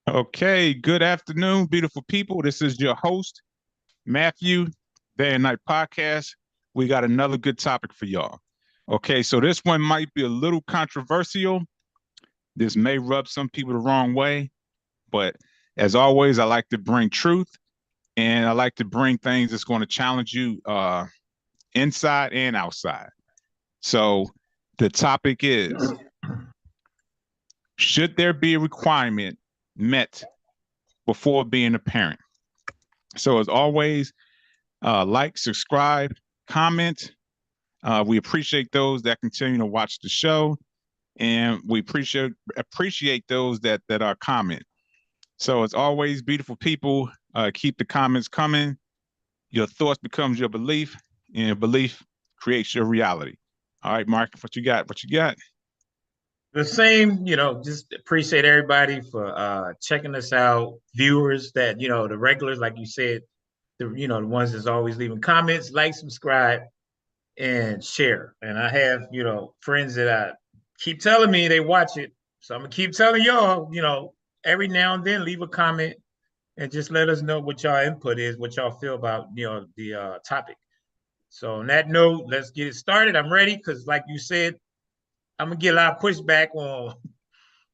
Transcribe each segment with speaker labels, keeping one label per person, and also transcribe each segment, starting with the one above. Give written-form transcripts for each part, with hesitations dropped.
Speaker 1: Okay, good afternoon, beautiful people. This is your host, Matthew, Day and Night Podcast. We got another good topic for y'all. Okay, so this one might be a little controversial. This may rub some people the wrong way, but as always, I like to bring truth and I like to bring things that's going to challenge you inside and outside. So the topic is, should there be a requirement met before being a parent? So as always, like, subscribe, comment. We appreciate those that continue to watch the show, and we appreciate those that are comment. So as always, beautiful people, keep the comments coming. Your thoughts becomes your belief, and belief creates your reality. All right, Mark, what you got? What you got?
Speaker 2: The same, just appreciate everybody for checking us out. Viewers that, the regulars, like you said, the ones that's always leaving comments, like, subscribe, and share. And I have, friends that I keep telling me they watch it. So I'm gonna keep telling y'all, every now and then leave a comment and just let us know what y'all input is, what y'all feel about, the topic. So on that note, let's get it started. I'm ready because, like you said, I'm gonna get a lot of pushback on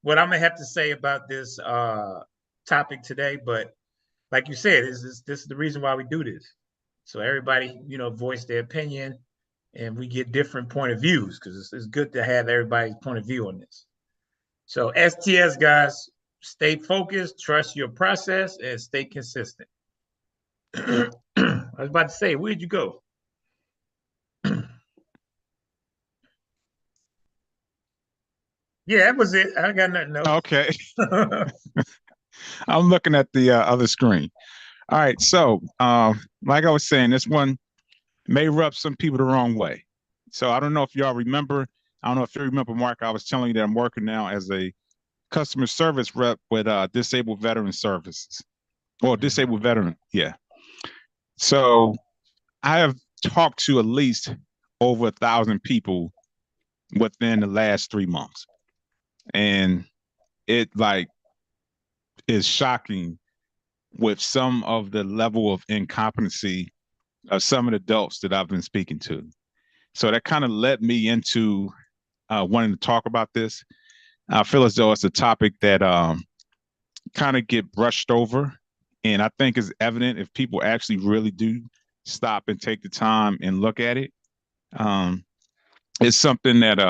Speaker 2: what I'm gonna have to say about this topic today. But like you said, this is the reason why we do this. So everybody, voice their opinion, and we get different point of views because it's good to have everybody's point of view on this. So STS guys, stay focused, trust your process, and stay consistent. I was about to say, where'd you go? Yeah, that was it. I got nothing else.
Speaker 1: Okay, I'm looking at the other screen. All right, so like I was saying, this one may rub some people the wrong way. So I don't know if y'all remember. I don't know if you remember, Mark. I was telling you that I'm working now as a customer service rep with Disabled Veteran Services or Disabled Veteran. Yeah. So I have talked to at least over 1,000 people within the last 3 months, and it like is shocking with some of the level of incompetency of some of the adults that I've been speaking to. So that kind of led me into wanting to talk about this. I feel as though it's a topic that kind of get brushed over, and I think is evident if people actually really do stop and take the time and look at it. Um, it's something that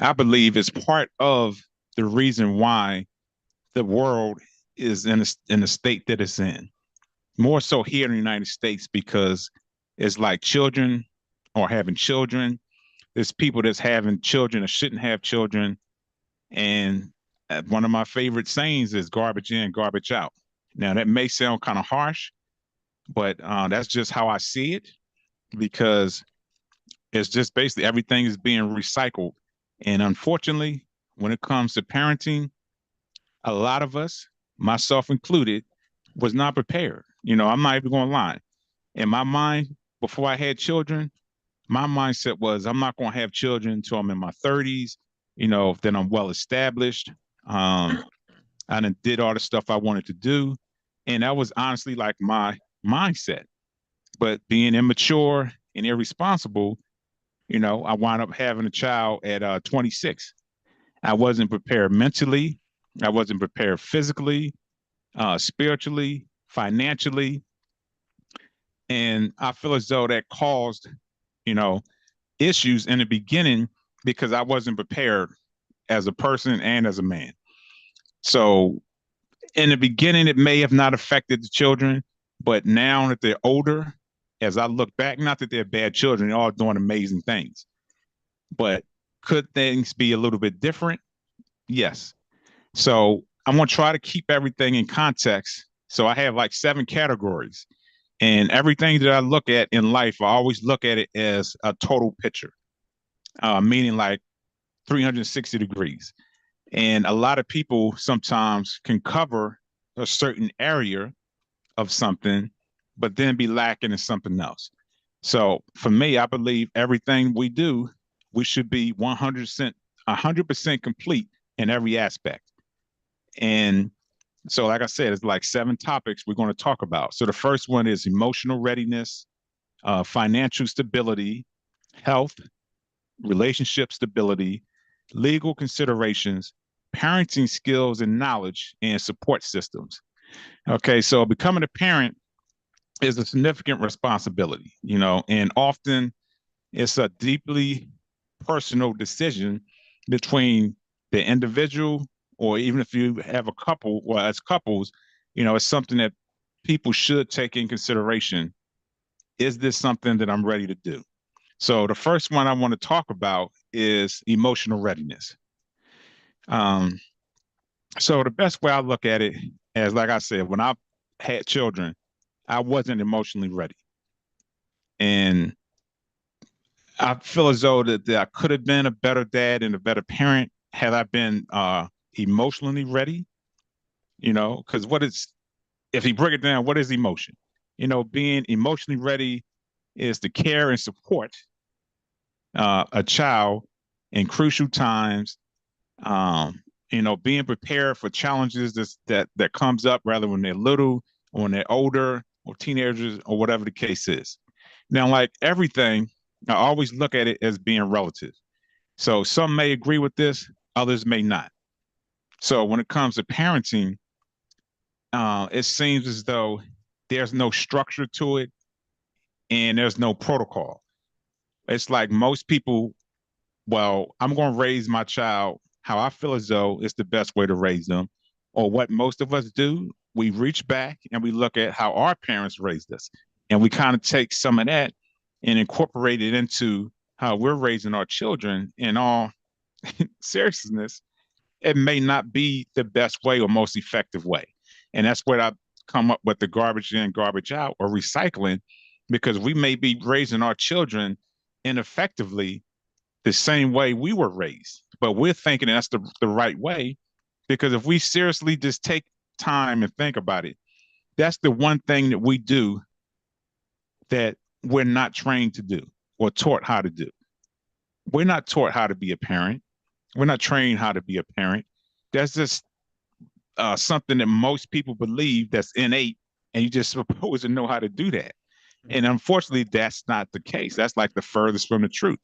Speaker 1: I believe is part of the reason why the world is in the state that it's in. More so here in the United States because it's like children or having children. There's people that's having children that shouldn't have children. And one of my favorite sayings is garbage in, garbage out. Now, that may sound kind of harsh, but that's just how I see it because it's just basically everything is being recycled. And unfortunately, when it comes to parenting, a lot of us, myself included, was not prepared. I'm not even going to lie. In my mind, before I had children, my mindset was I'm not going to have children until I'm in my 30s, then I'm well established. I done did all the stuff I wanted to do. And that was honestly like my mindset. But being immature and irresponsible, I wound up having a child at 26. I wasn't prepared mentally. I wasn't prepared physically, spiritually, financially. And I feel as though that caused, you know, issues in the beginning because I wasn't prepared as a person and as a man. So in the beginning, it may have not affected the children, but now that they're older, as I look back, not that they're bad children, they're all doing amazing things. But could things be a little bit different? Yes. So I'm going to try to keep everything in context. So I have like 7 categories. And everything that I look at in life, I always look at it as a total picture, meaning like 360 degrees. And a lot of people sometimes can cover a certain area of something, but then be lacking in something else. So for me, I believe everything we do, we should be 100% complete in every aspect. And So, like I said, it's like 7 topics we're going to talk about. So, the first one is emotional readiness, financial stability, health, relationship stability, legal considerations, parenting skills and knowledge, and support systems. Okay, so becoming a parent is a significant responsibility, and often it's a deeply personal decision between the individual, or even if you have a couple, or as couples, it's something that people should take in consideration. Is this something that I'm ready to do? So the first one I want to talk about is emotional readiness. Um, so the best way I look at it is, like I said, when I had children, I wasn't emotionally ready. And I feel as though that I could have been a better dad and a better parent had I been emotionally ready, because if you break it down, what is emotion? Being emotionally ready is to care and support a child in crucial times, um, being prepared for challenges that comes up, rather when they're little or when they're older or teenagers or whatever the case is. Now, like everything, I always look at it as being relative. So some may agree with this, others may not. So when it comes to parenting, it seems as though there's no structure to it and there's no protocol. It's like most people, well, I'm going to raise my child how I feel as though it's the best way to raise them. Or what most of us do, we reach back and we look at how our parents raised us. And we kind of take some of that and incorporate it into how we're raising our children. In all seriousness, it may not be the best way or most effective way. And that's what I come up with, the garbage in, garbage out, or recycling, because we may be raising our children ineffectively the same way we were raised, but we're thinking that's the right way. Because if we seriously just take time and think about it, that's the one thing that we do that we're not trained to do or taught how to do. We're not taught how to be a parent. We're not trained how to be a parent. That's just something that most people believe that's innate, and you just supposed to know how to do that. And unfortunately, that's not the case. That's like the furthest from the truth.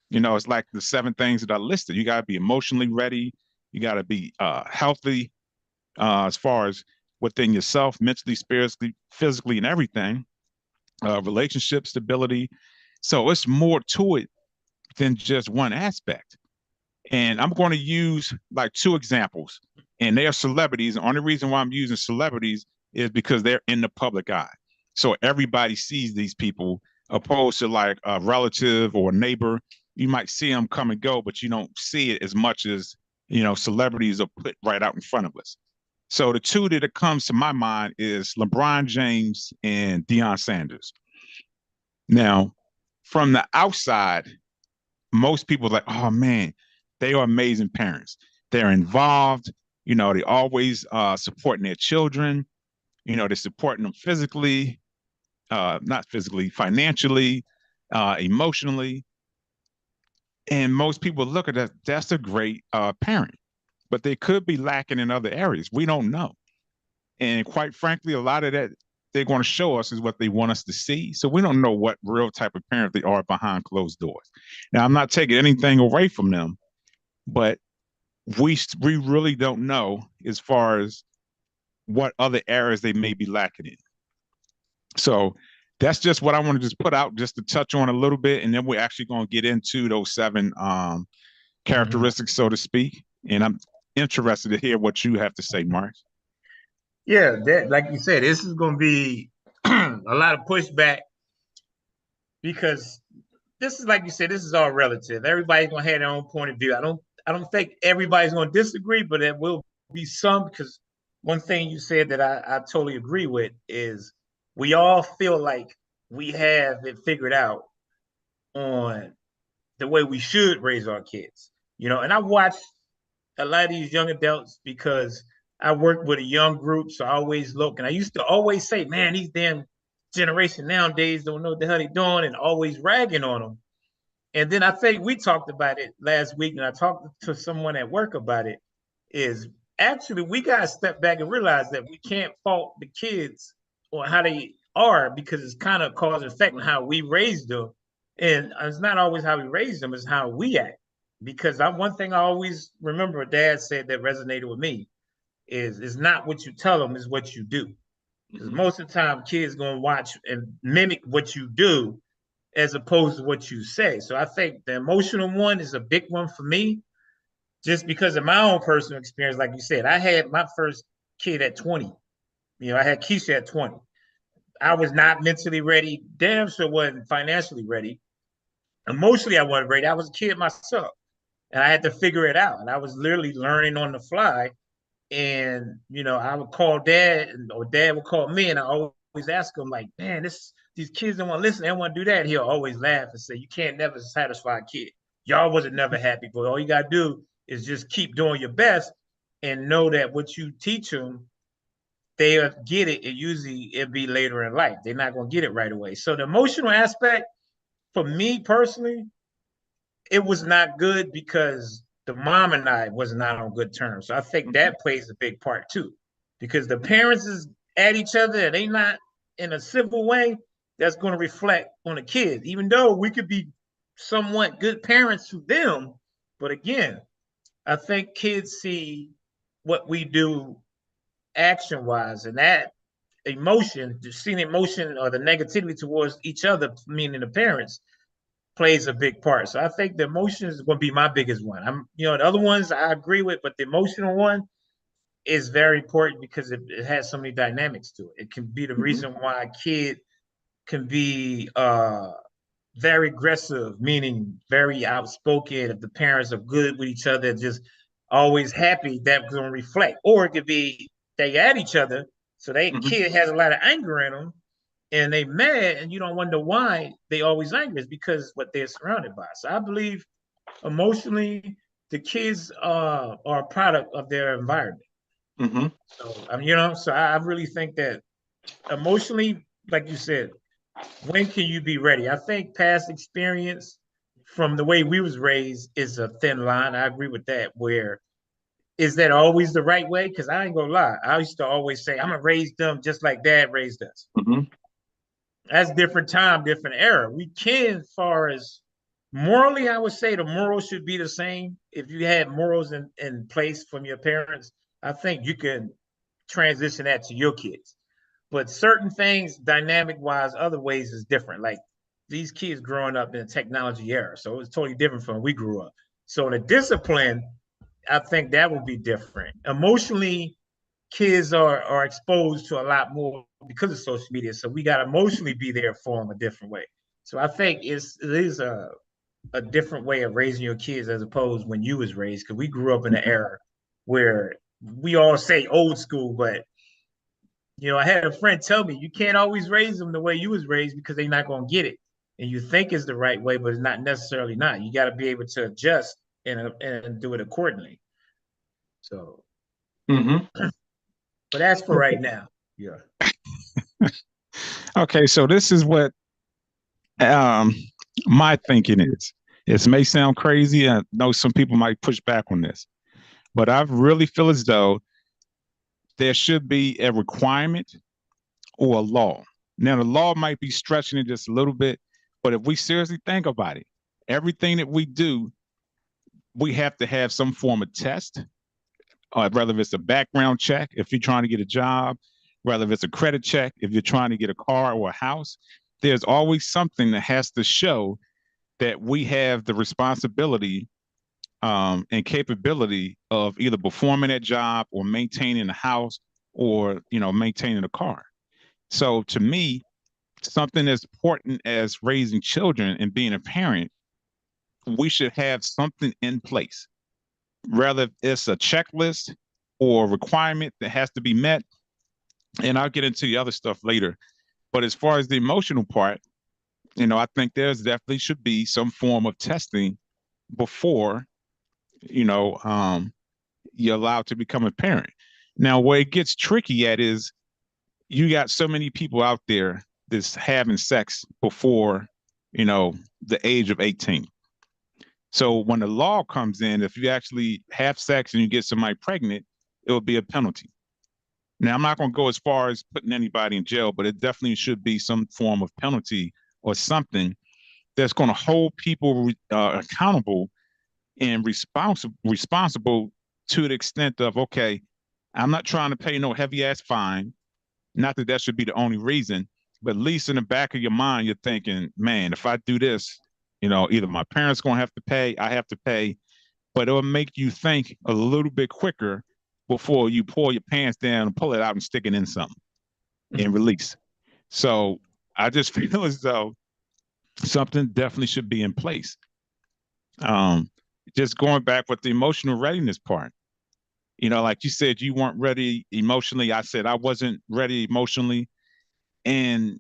Speaker 1: It's like the 7 things that I listed. You got to be emotionally ready. You got to be healthy, as far as within yourself, mentally, spiritually, physically, and everything. Relationship stability. So it's more to it than just one aspect. And I'm going to use like 2 examples, and they are celebrities. The only reason why I'm using celebrities is because they're in the public eye. So everybody sees these people, opposed to like a relative or a neighbor. You might see them come and go, but you don't see it as much as, celebrities are put right out in front of us. So the 2 that it comes to my mind is LeBron James and Deion Sanders. Now, from the outside, most people are like, oh man, they are amazing parents. They're involved. They always supporting their children. They're supporting them physically, not physically, financially, emotionally. And most people look at that, that's a great parent, but they could be lacking in other areas. We don't know. And quite frankly, a lot of that they're going to show us is what they want us to see. So we don't know what real type of parent they are behind closed doors. Now, I'm not taking anything away from them, but we really don't know as far as what other areas they may be lacking in. So that's just what I want to just put out, just to touch on a little bit, and then we're actually going to get into those 7 characteristics, so to speak. And I'm interested to hear what you have to say, Mark.
Speaker 2: Yeah, that like you said, this is going to be a lot of pushback because this is like you said, this is all relative. Everybody's going to have their own point of view. I don't think everybody's going to disagree, but there will be some, because one thing you said that I totally agree with is we all feel like we have it figured out on the way we should raise our kids. And I watch a lot of these young adults because I work with a young group, so I always look, and I used to always say, man, these damn generation nowadays don't know what the hell they're doing, and always ragging on them. And then I think we talked about it last week, and I talked to someone at work about it, is actually we gotta step back and realize that we can't fault the kids on how they are because it's kind of cause and effect on how we raised them. And it's not always how we raised them, it's how we act. Because one thing I always remember dad said that resonated with me is it's not what you tell them, it's what you do. Because most of the time kids gonna watch and mimic what you do as opposed to what you say. So I think the emotional one is a big one for me, just because of my own personal experience. Like you said, I had my first kid at 20. I had Keisha at 20. I was not mentally ready. Damn sure wasn't financially ready. Emotionally, I wasn't ready. I was a kid myself, and I had to figure it out. And I was literally learning on the fly. And I would call dad, or dad would call me, and I always ask him, like, "Man, these kids don't want to listen. They don't want to do that." He'll always laugh and say, "You can't never satisfy a kid. Y'all wasn't never happy, but all you gotta do is just keep doing your best and know that what you teach them, they'll get it. And usually it'll be later in life. They're not gonna get it right away." So the emotional aspect, for me personally, it was not good because the mom and I was not on good terms. So I think that plays a big part too, because the parents is at each other and they not in a civil way. That's going to reflect on the kids, even though we could be somewhat good parents to them. But again, I think kids see what we do action wise, and that emotion, just seeing emotion or the negativity towards each other, meaning the parents, plays a big part. So I think the emotion is going to be my biggest one. The other ones I agree with, but the emotional one is very important because it has so many dynamics to it. It can be the reason why a kid can be very aggressive, meaning very outspoken. If the parents are good with each other, just always happy, that's going to reflect. Or it could be they at each other, so they kid has a lot of anger in them, and they mad, and you don't wonder why they always angry. Is because what they're surrounded by. So I believe emotionally, the kids are a product of their environment. So I really think that emotionally, like you said, when can you be ready? I think past experience from the way we was raised is a thin line. I agree with that. Where is that always the right way? Because I ain't gonna lie, I used to always say I'm gonna raise them just like dad raised us. That's different time, different era. We can, as far as morally, I would say the morals should be the same. If you had morals in place from your parents, I think you can transition that to your kids. But certain things, dynamic wise, other ways is different. Like these kids growing up in a technology era, so it's totally different from when we grew up. So the discipline, I think that will be different. Emotionally, kids are exposed to a lot more because of social media. So we got to emotionally be there for them a different way. So I think it is a different way of raising your kids as opposed when you was raised, because we grew up in an era where we all say old school, but I had a friend tell me you can't always raise them the way you was raised because they're not going to get it. And you think it's the right way, but it's not necessarily not. You got to be able to adjust and do it accordingly. So, but that's for right now. Yeah.
Speaker 1: Okay, so this is what my thinking is. It may sound crazy. I know some people might push back on this, but I really feel as though there should be a requirement or a law. Now, the law might be stretching it just a little bit, but if we seriously think about it, everything that we do, we have to have some form of test, whether it's a background check if you're trying to get a job, whether it's a credit check if you're trying to get a car or a house. There's always something that has to show that we have the responsibility and capability of either performing that job or maintaining a house or maintaining a car. So to me, something as important as raising children and being a parent, we should have something in place, whether it's a checklist or a requirement that has to be met. And I'll get into the other stuff later. But as far as the emotional part, I think there's definitely should be some form of testing before, you're allowed to become a parent. Now, where it gets tricky at is you got so many people out there that's having sex before, the age of 18. So when the law comes in, if you actually have sex and you get somebody pregnant, it would be a penalty. Now, I'm not going to go as far as putting anybody in jail, but it definitely should be some form of penalty or something that's going to hold people accountable and responsible to the extent of, okay, I'm not trying to pay no heavy ass fine. Not that that should be the only reason, but at least in the back of your mind, you're thinking, man, if I do this, either my parents going to have to pay, I have to pay, but it'll make you think a little bit quicker before you pull your pants down and pull it out and stick it in something and release. So I just feel as though something definitely should be in place. Just going back with the emotional readiness part, like you said, you weren't ready emotionally. I said I wasn't ready emotionally. And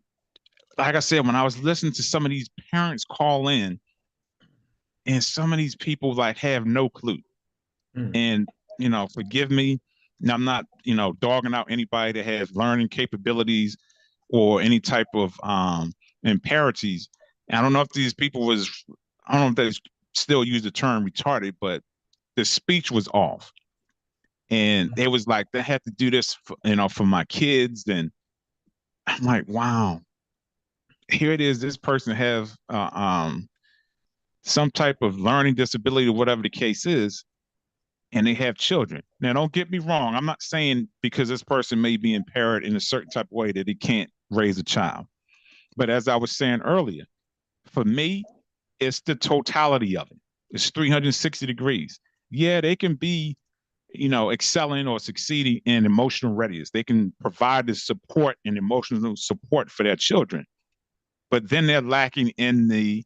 Speaker 1: like I said, when I was listening to some of these parents call in, and some of these people like have no clue. And, forgive me, and I'm not, dogging out anybody that has learning capabilities or any type of impairments. I don't know if these people I don't know if they still use the term retarded, but the speech was off. And it was like, they had to do this, for my kids. And I'm like, wow, here it is. This person have some type of learning disability or whatever the case is, and they have children. Now, don't get me wrong. I'm not saying because this person may be impaired in a certain type of way that he can't raise a child. But as I was saying earlier, for me, it's the totality of it. It's 360 degrees. Yeah, they can be, excelling or succeeding in emotional readiness. They can provide the support and emotional support for their children, but then they're lacking in the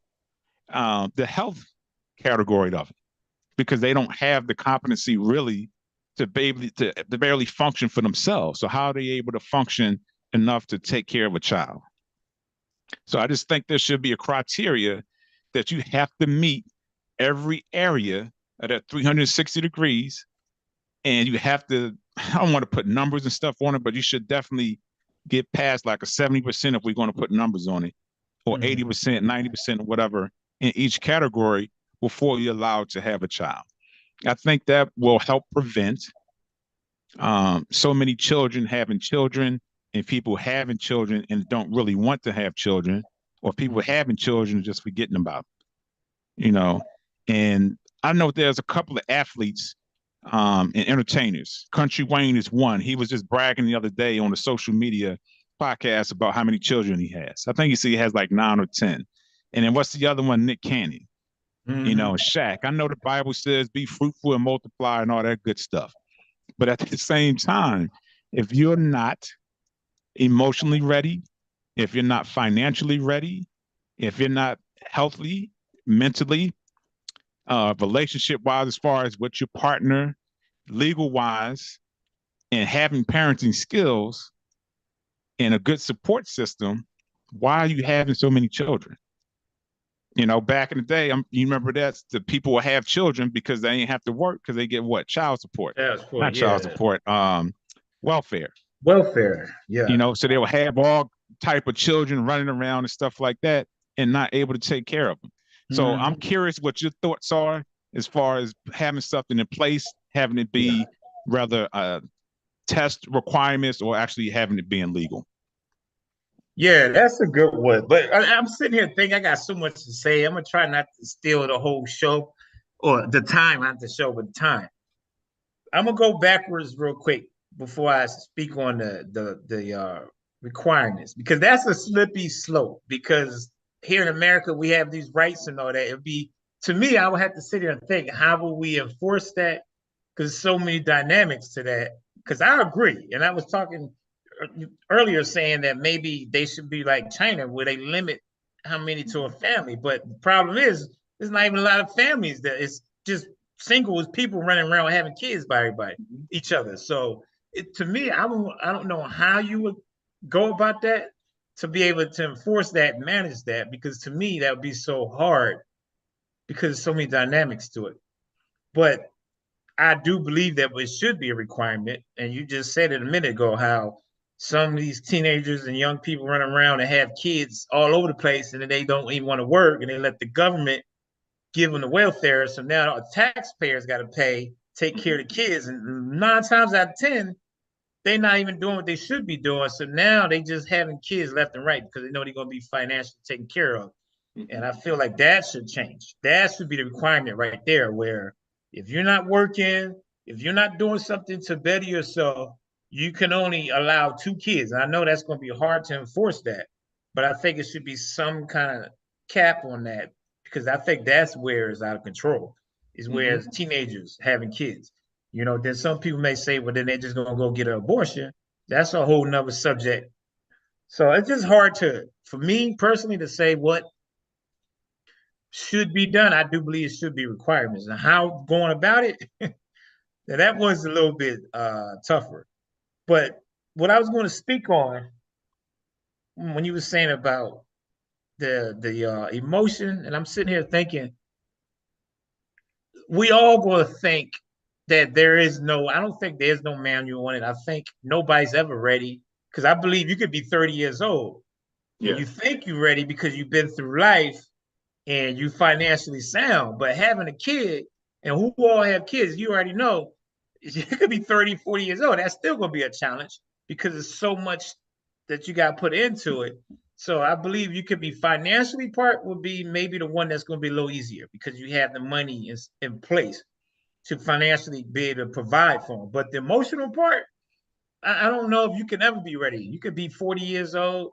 Speaker 1: health category of it, because they don't have the competency really to be able to barely function for themselves. So how are they able to function enough to take care of a child? So I just think there should be a criteria that you have to meet every area at that 360 degrees. And you have to, I don't want to put numbers and stuff on it, but you should definitely get past like a 70% if we're going to put numbers on it, or 80%, 90%, or whatever in each category before you're allowed to have a child. I think that will help prevent so many children having children, and people having children and don't really want to have children, or people having children and just forgetting about them, And I know there's a couple of athletes and entertainers. Country Wayne is one. He was just bragging the other day on a social media podcast about how many children he has. I think he has like 9 or 10. And then what's the other one? Nick Cannon. Shaq. I know the Bible says be fruitful and multiply and all that good stuff. But at the same time, if you're not emotionally ready, if you're not financially ready, if you're not healthy, mentally, relationship wise, as far as with your partner, legal wise, and having parenting skills and a good support system, why are you having so many children? Back in the day, you remember that the people will have children because they ain't have to work because they get what? Child support. Not child support, welfare.
Speaker 2: Welfare, yeah.
Speaker 1: So they will have all type of children running around and stuff like that and not able to take care of them. So I'm curious what your thoughts are as far as having something in place, having it be rather test requirements, or actually having it being legal.
Speaker 2: Yeah, that's a good one. But I'm sitting here thinking I got so much to say. I'm gonna try not to steal the whole show, or the time, not the show, but time. I'm gonna go backwards real quick before I speak on the requirements, because that's a slippery slope. Because here in America we have these rights and all that. It'd be, to me, I would have to sit here and think, how will we enforce that? Because so many dynamics to that. Because I agree, and I was talking earlier saying that maybe they should be like China, where they limit how many to a family. But the problem is, there's not even a lot of families that it's just single people running around having kids by everybody, each other. So to me, I don't know how you would go about that to be able to enforce that, manage that, because to me that would be so hard because there's so many dynamics to it. But I do believe that it should be a requirement. And you just said it a minute ago how some of these teenagers and young people run around and have kids all over the place, and then they don't even want to work, and they let the government give them the welfare. So now the taxpayers got to pay take care of the kids. And 9 times out of 10, they're not even doing what they should be doing. So now they just having kids left and right because they know they're going to be financially taken care of. And I feel like that should change. That should be the requirement right there, where if you're not working, if you're not doing something to better yourself, you can only allow 2 kids. And I know that's going to be hard to enforce that, but I think it should be some kind of cap on that, because I think that's where it's out of control, is where it's teenagers having kids. Then some people may say, well, then they're just going to go get an abortion. That's a whole nother subject. So it's just hard for me personally, to say what should be done. I do believe it should be requirements. And how going about it, that was a little bit tougher. But what I was going to speak on, when you were saying about the emotion, and I'm sitting here thinking, we all going to think that I don't think there's no manual on it. I think nobody's ever ready, because I believe you could be 30 years old. Yeah. You think you're ready because you've been through life and you financially sound, but having a kid, and who all have kids, you already know, you could be 30, 40 years old. That's still going to be a challenge, because there's so much that you got put into it. So I believe you could be financially part would be maybe the one that's going to be a little easier, because you have the money in place to financially be able to provide for them. But the emotional part, I don't know if you can ever be ready. You could be 40 years old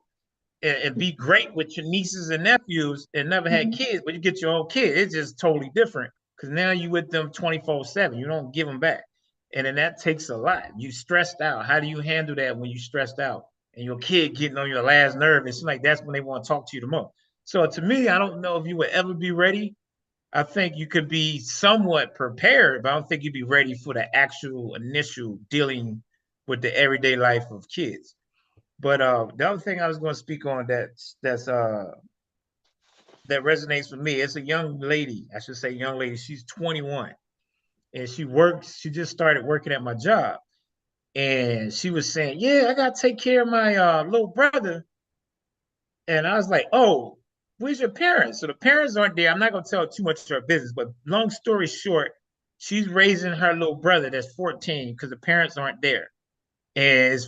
Speaker 2: and be great with your nieces and nephews and never had kids, but you get your own kid. It's just totally different, because now you with them 24/7. You don't give them back. And then that takes a lot. You stressed out. How do you handle that when you stressed out and your kid getting on your last nerve? It's like that's when they want to talk to you the most. So to me, I don't know if you would ever be ready. I think you could be somewhat prepared, but I don't think you'd be ready for the actual initial dealing with the everyday life of kids. But the other thing I was going to speak on that resonates with me, it's a young lady. I should say young lady. She's 21, and she just started working at my job. And she was saying, yeah, I got to take care of my little brother. And I was like, oh, where's your parents? So the parents aren't there. I'm not going to tell too much of her business, but long story short, she's raising her little brother that's 14 because the parents aren't there. And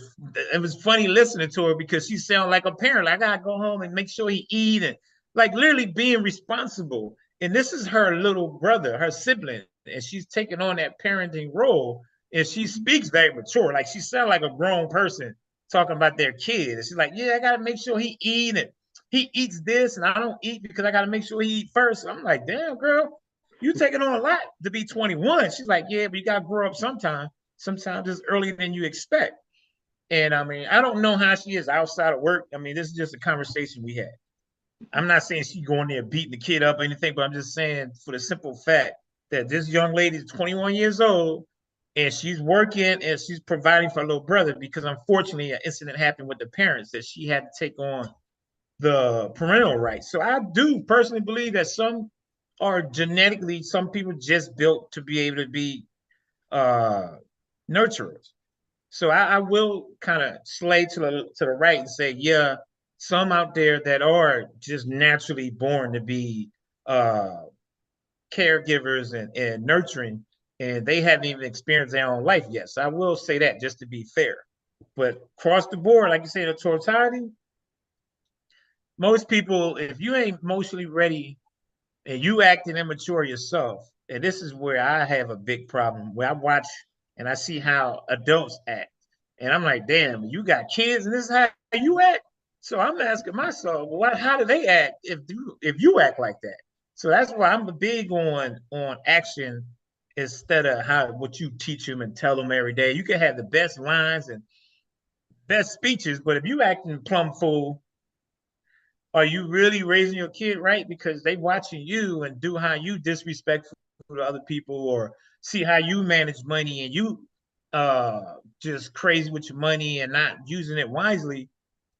Speaker 2: it was funny listening to her, because she sounded like a parent. Like, I gotta go home and make sure he eat, and like literally being responsible. And this is her little brother, her sibling, and she's taking on that parenting role. And she speaks very mature. Like, she sounds like a grown person talking about their kid. And she's like, yeah, I gotta make sure he eat, and he eats this, and I don't eat because I gotta make sure he eat first. I'm like, damn, girl, you taking on a lot to be 21. She's like, yeah, but you gotta grow up sometime. Sometimes it's earlier than you expect. And I mean, I don't know how she is outside of work. I mean, this is just a conversation we had. I'm not saying she's going there beating the kid up or anything, but I'm just saying, for the simple fact that this young lady is 21 years old, and she's working and she's providing for her little brother, because unfortunately an incident happened with the parents that she had to take on the parental rights. So I do personally believe that some people just built to be able to be nurturers. So I will kind of slay to the right and say, yeah, some out there that are just naturally born to be caregivers and nurturing, and they haven't even experienced their own life yet. So I will say that, just to be fair. But across the board, like you say, the totality, most people, if you ain't emotionally ready and you acting immature yourself, and this is where I have a big problem, where I watch and I see how adults act. And I'm like, damn, you got kids and this is how you act? So I'm asking myself, well, how do they act if you act like that? So that's why I'm big on action instead of what you teach them and tell them every day. You can have the best lines and best speeches, but if you acting plumb fool, are you really raising your kid right? Because they watching you and do how you disrespectful to other people, or see how you manage money and you just crazy with your money and not using it wisely.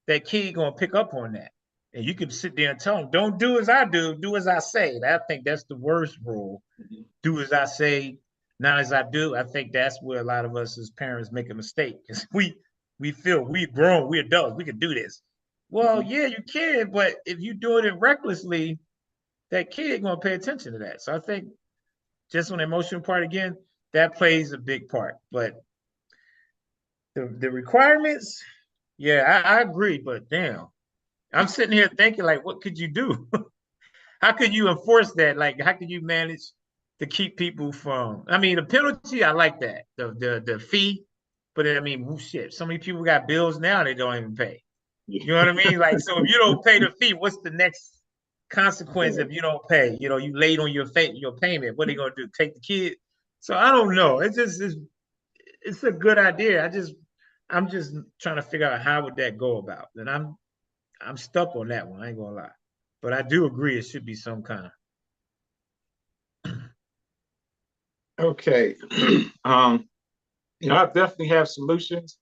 Speaker 2: That kid gonna pick up on that. And you can sit there and tell them, don't do as I do as I say. And I think that's the worst rule. Do as I say, not as I do. I think that's where a lot of us as parents make a mistake, because we feel we grown, we adults, we can do this. Well, yeah, you can, but if you doing it recklessly, that kid gonna pay attention to that. So I think, just on the emotional part again, that plays a big part. But the requirements, yeah, I agree. But damn, I'm sitting here thinking like, what could you do? How could you enforce that? Like, how could you manage to keep people from? I mean, the penalty, I like that. The fee, but I mean, shit. So many people got bills now they don't even pay. You know what I mean? Like, so if you don't pay the fee, what's the next consequence if you don't pay? You know, you late on your payment. What are they gonna do? Take the kid? So I don't know. It's a good idea. I'm just trying to figure out how would that go about. And I'm stuck on that one. I ain't gonna lie. But I do agree it should be some kind.
Speaker 1: Okay. um, I definitely have solutions,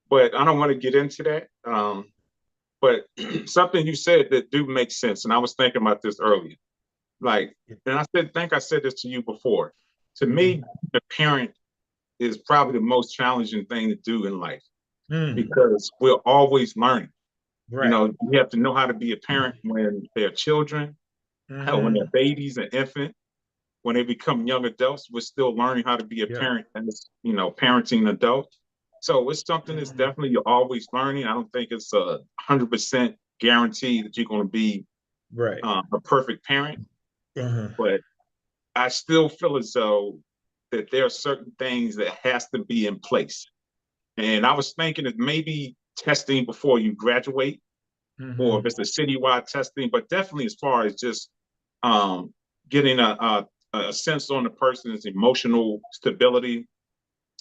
Speaker 1: but I don't want to get into that. But something you said that do make sense, and I was thinking about this earlier. Like, and think I said this to you before. To me, the parent is probably the most challenging thing to do in life because we're always learning. You
Speaker 2: Right.
Speaker 1: know, you have to know how to be a parent when they're children, hell, when they're babies and infant. When they become young adults, we're still learning how to be a
Speaker 2: Yeah.
Speaker 1: parent and parenting an adult. So it's something that's definitely you're always learning. I don't think it's 100% guarantee that you're going to be
Speaker 2: Right.
Speaker 1: a perfect parent,
Speaker 2: Uh-huh.
Speaker 1: but I still feel as though that there are certain things that has to be in place. And I was thinking that maybe testing before you graduate, or if it's a citywide testing, but definitely as far as just um, getting a sense on the person's emotional stability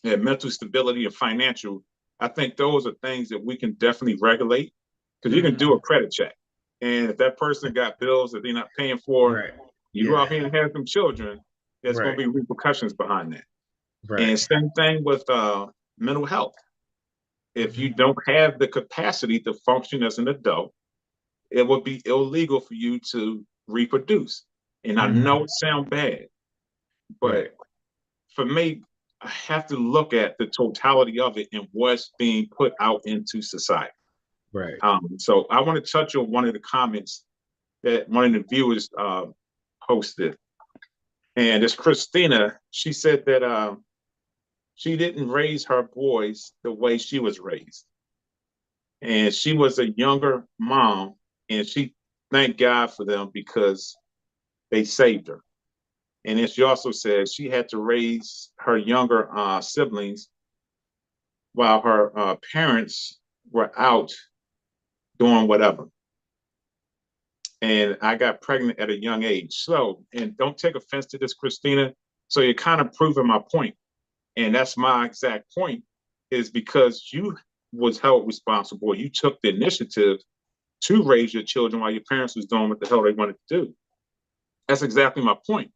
Speaker 1: and mental stability and financial. I think those are things that we can definitely regulate because you can do a credit check. And if that person got bills that they're not paying for,
Speaker 2: Right.
Speaker 1: you go
Speaker 2: Yeah.
Speaker 1: out here and have some children, there's going to
Speaker 2: Right.
Speaker 1: be repercussions behind that.
Speaker 2: Right.
Speaker 1: And same thing with mental health. If you
Speaker 2: Mhm.
Speaker 1: don't have the capacity to function as an adult, it would be illegal for you to reproduce. And I know it sounds bad, but
Speaker 2: Right.
Speaker 1: for me, I have to look at the totality of it and what's being put out into society.
Speaker 2: Right.
Speaker 1: So I want to touch on one of the comments that one of the viewers posted. And it's Christina. She said that she didn't raise her boys the way she was raised. And she was a younger mom, and she thanked God for them because they saved her. And as she also said, she had to raise her younger siblings while her parents were out doing whatever. And I got pregnant at a young age. So, and don't take offense to this, Christina. So you're kind of proving my point. And that's my exact point is because you was held responsible. You took the initiative to raise your children while your parents was doing what the hell they wanted to do. That's exactly my point.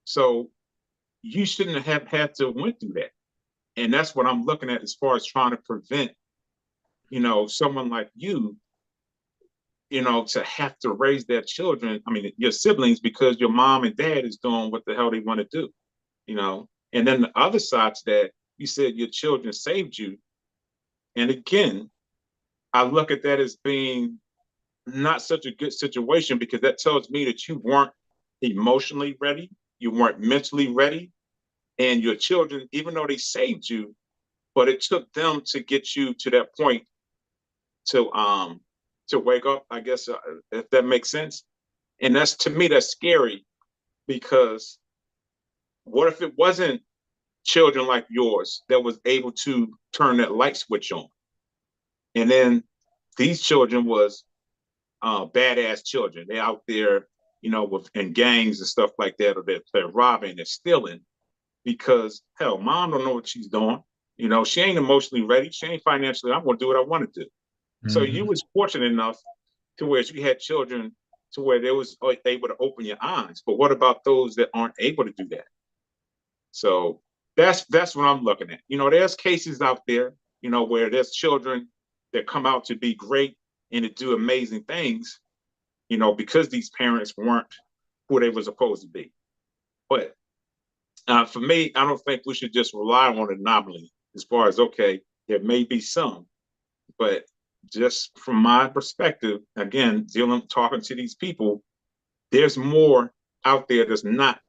Speaker 1: So you shouldn't have had to went through that. And that's what I'm looking at as far as trying to prevent, someone like you, to have to raise their children, I mean, your siblings, because your mom and dad is doing what the hell they want to do, you know? And then the other side to that, you said your children saved you. And again, I look at that as being not such a good situation because that tells me that you weren't emotionally ready, you weren't mentally ready, and your children, even though they saved you, but it took them to get you to that point to wake up, I guess, if that makes sense. And that's to me that's scary because what if it wasn't children like yours that was able to turn that light switch on, and then these children was badass children. They're out there, with in gangs and stuff like that, or they're robbing, they're stealing because hell, mom don't know what she's doing. She ain't emotionally ready. She ain't financially. I'm gonna do what I want to do. So you was fortunate enough to where you had children to where they was able to open your eyes. But what about those that aren't able to do that? So that's what I'm looking at. There's cases out there, where there's children that come out to be great and to do amazing things, because these parents weren't who they were supposed to be. But for me, I don't think we should just rely on anomaly as far as, okay, there may be some, but just from my perspective, again, talking to these people, there's more out there that's not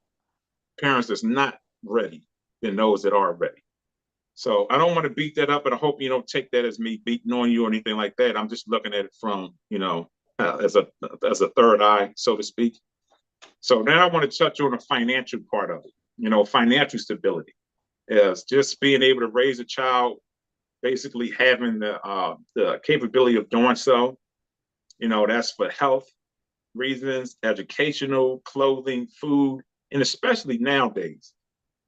Speaker 1: parents that's not ready. than those that are ready. So I don't want to beat that up, and I hope you don't take that as me beating on you or anything like that. I'm just looking at it from, as a third eye, so to speak. So now I want to touch on the financial part of it. Financial stability is just being able to raise a child, basically having the capability of doing so. That's for health reasons, educational, clothing, food, and especially nowadays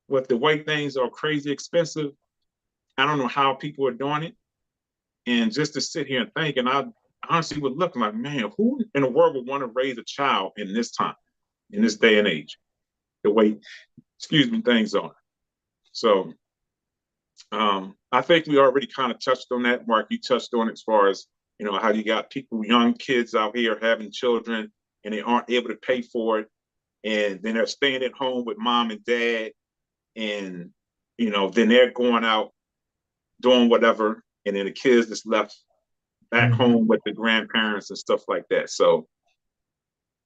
Speaker 1: with the way things are crazy expensive. I don't know how people are doing it. And just to sit here and think, and I honestly would look like, man, who in the world would want to raise a child in this time, in this day and age, the way, excuse me, things are. So I think we already kind of touched on that. Mark, you touched on it as far as, how you got people, young kids out here having children and they aren't able to pay for it. And then they're staying at home with mom and dad. And, then they're going out doing whatever. And then the kids just left back home with the grandparents and stuff like that. So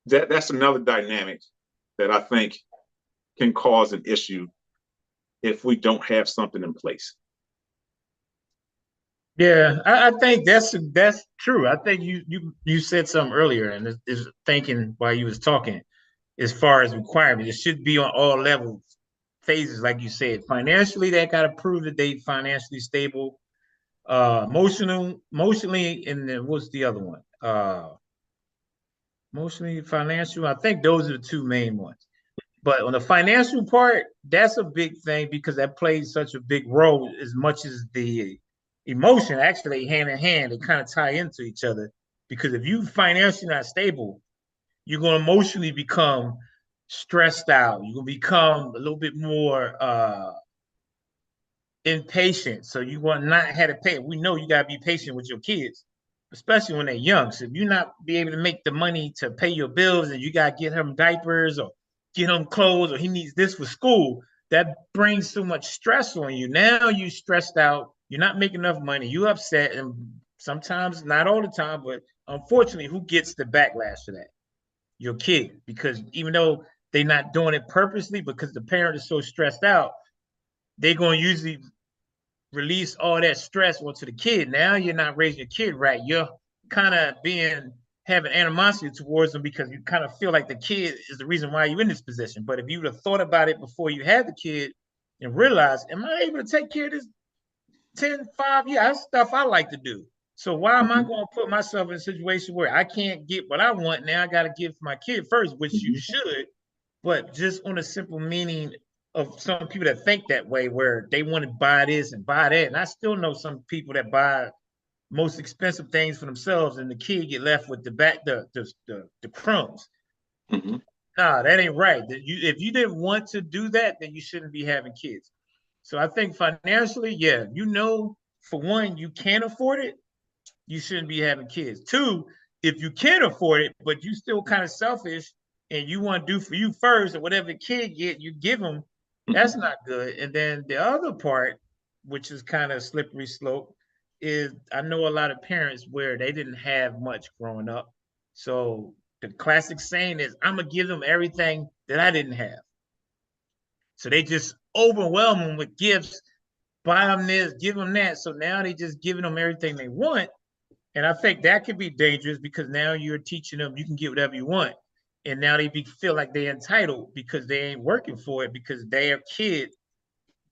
Speaker 1: that's another dynamic that I think can cause an issue if we don't have something in place.
Speaker 2: Yeah, I think that's true. I think you said something earlier, and is thinking while you was talking, as far as requirements, it should be on all levels, phases, like you said. Financially, they got to prove that they financially stable. Emotionally, and then what's the other one? Emotionally, financial. I think those are the two main ones. But on the financial part, that's a big thing because that plays such a big role as much as the emotion. Actually, hand in hand, they kind of tie into each other. Because if you financially not stable, you're going to emotionally become stressed out. You're going to become a little bit more impatient. So you want not have to pay. We know you got to be patient with your kids, especially when they're young. So if you not be able to make the money to pay your bills and you got to get him diapers or get him clothes or he needs this for school, that brings so much stress on you. Now you stressed out. You're not making enough money. You upset, and sometimes, not all the time, but unfortunately, who gets the backlash for that? Your kid, because even though they're not doing it purposely, because the parent is so stressed out, they're going to usually release all that stress onto the kid. Now you're not raising your kid right. You're kind of having animosity towards them because you kind of feel like the kid is the reason why you're in this position. But if you would have thought about it before you had the kid and realized, am I able to take care of this 10, 5 years? That's stuff I like to do. So why am I going to put myself in a situation where I can't get what I want? Now I got to give my kid first, which you should. But just on a simple meaning of some people that think that way, where they want to buy this and buy that. And I still know some people that buy most expensive things for themselves, and the kid get left with the crumbs.
Speaker 1: Mm-hmm.
Speaker 2: Nah, that ain't right. If you didn't want to do that, then you shouldn't be having kids. So I think financially, yeah, for one, you can't afford it, you shouldn't be having kids. Two, if you can afford it, but you still kind of selfish and you want to do for you first, or whatever the kid get, you give them, that's not good. And then the other part, which is kind of slippery slope, is I know a lot of parents where they didn't have much growing up. So the classic saying is, I'm gonna give them everything that I didn't have. So they just overwhelm them with gifts, buy them this, give them that. So now they just giving them everything they want, and I think that could be dangerous because now you're teaching them you can get whatever you want. And now feel like they're entitled because they ain't working for it because they're a kid.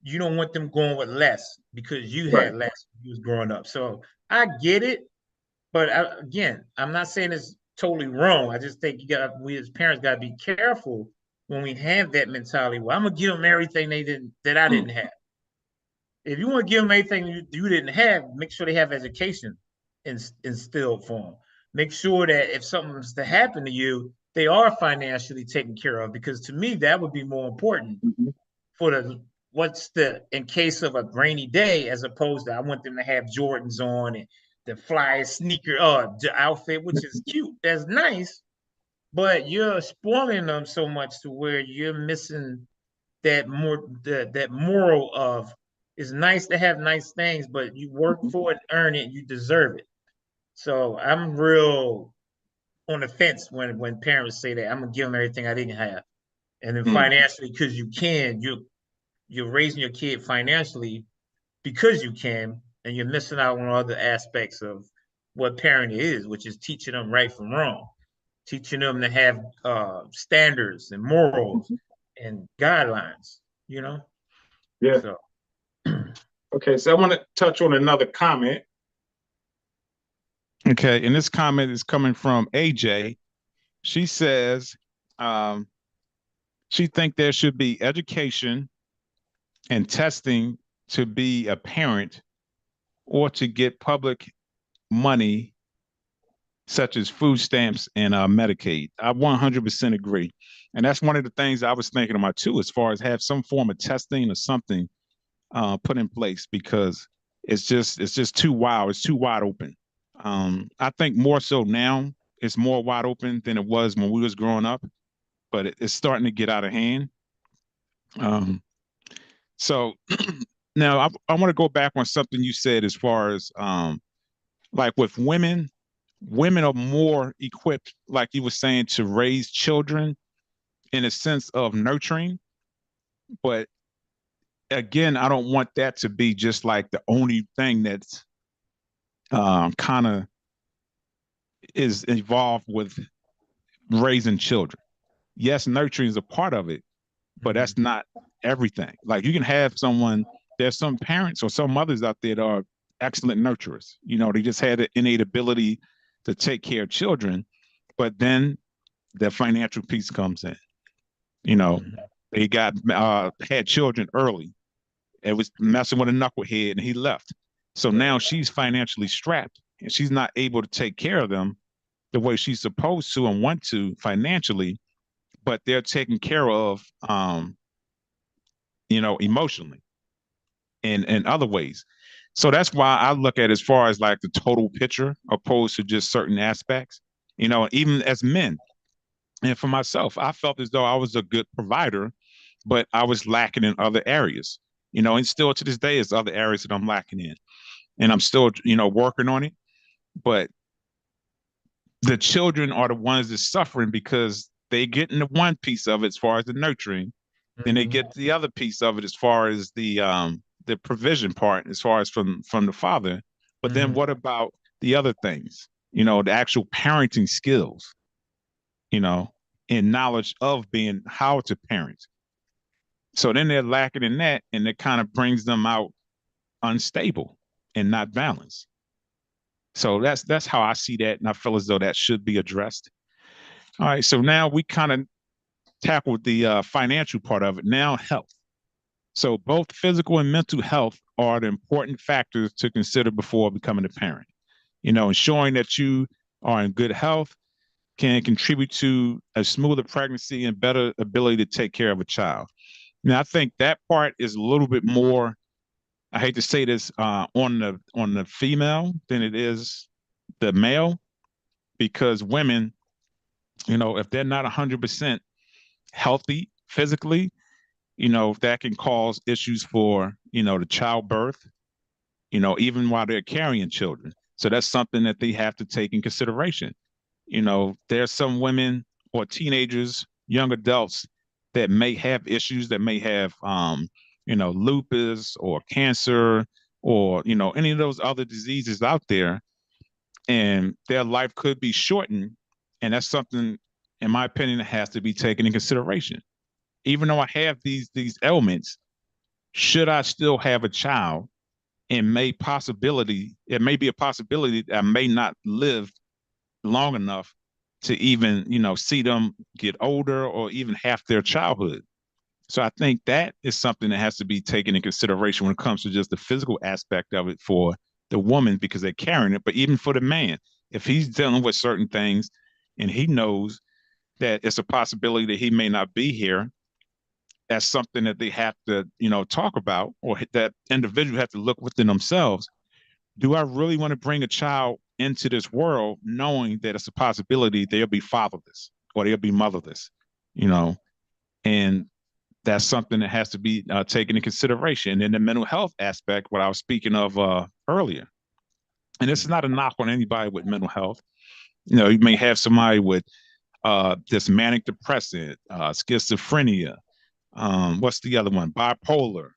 Speaker 2: You don't want them going with less because you
Speaker 1: Right.
Speaker 2: had less when you was growing up. So I get it. But again, I'm not saying it's totally wrong. I just think we as parents got to be careful when we have that mentality. Well, I'm going to give them everything that I didn't have. If you want to give them anything you didn't have, make sure they have education instilled for them. Make sure that if something's to happen to you, they are financially taken care of. Because to me, that would be more important
Speaker 1: Mm-hmm.
Speaker 2: for in case of a rainy day, as opposed to I want them to have Jordans on and the fly sneaker outfit, which is cute. That's nice, but you're spoiling them so much to where you're missing that moral of it's nice to have nice things, but you work for it, earn it, you deserve it. So I'm real on the fence when parents say that I'm gonna give them everything I didn't have, and then financially because you can, you're raising your kid financially because you can, and you're missing out on other aspects of what parenting is, which is teaching them right from wrong, teaching them to have standards and morals and guidelines, you know?
Speaker 1: Yeah.
Speaker 2: So,
Speaker 1: Okay, so I want to touch on another comment. Okay, and this comment is coming from AJ. She says um, she think there should be education and testing to be a parent or to get public money such as food stamps and Medicaid. I 100% agree. And that's one of the things I was thinking about too, as far as have some form of testing or something put in place, because it's just too wild. It's too wide open. I think more so now it's more wide open than it was when we was growing up, but it's starting to get out of hand. Um, so now I want to go back on something you said as far as like with women, women are more equipped, like you were saying, to raise children in a sense of nurturing. But again, I don't want that to be just like the only thing that's kind of is involved with raising children. Yes, nurturing is a part of it, but that's not everything. Like you can have someone, there's some parents or some mothers out there that are excellent nurturers. You know, they just had an innate ability to take care of children, but then the financial piece comes in. You know, they got had children early. It was messing with a knucklehead and he left. So now she's financially strapped and she's not able to take care of them the way she's supposed to and want to financially, but they're taken care of, emotionally and other ways. So that's why I look at as far as like the total picture opposed to just certain aspects, even as men. And for myself, I felt as though I was a good provider, but I was lacking in other areas, and still to this day, it's other areas that I'm lacking in. And I'm still, working on it. But the children are the ones that's suffering because they get in the one piece of it as far as the nurturing, then they get the other piece of it as far as the provision part, as far as from the father. But then what about the other things? The actual parenting skills, you know, and knowledge of being how to parent. So then they're lacking in that, and it kind of brings them out unstable and not balanced. So that's how I see that, and I feel as though that should be addressed. All right, so now we kind of tackled the financial part of it. Now health. So both physical and mental health are the important factors to consider before becoming a parent. Ensuring that you are in good health can contribute to a smoother pregnancy and better ability to take care of a child. Now, I think that part is a little bit more. I hate to say this on the female than it is the male, because women, if they're not 100% healthy physically, that can cause issues for the childbirth, even while they're carrying children. So that's something that they have to take in consideration. There's some women or teenagers, young adults that may have issues, that may have, lupus or cancer or, any of those other diseases out there, and their life could be shortened. And that's something, in my opinion, that has to be taken in consideration. Even though I have these ailments, should I still have a child? And it may be a possibility that I may not live long enough to even, see them get older or even half their childhood. So I think that is something that has to be taken in consideration when it comes to just the physical aspect of it for the woman because they're carrying it. But even for the man, if he's dealing with certain things and he knows that it's a possibility that he may not be here, that's something that they have to, talk about, or that individual have to look within themselves. Do I really want to bring a child into this world knowing that it's a possibility they'll be fatherless or they'll be motherless, you know? And that's something that has to be taken into consideration. And the mental health aspect, what I was speaking of earlier. And this is not a knock on anybody with mental health. You may have somebody with this manic depressive, schizophrenia, what's the other one? Bipolar,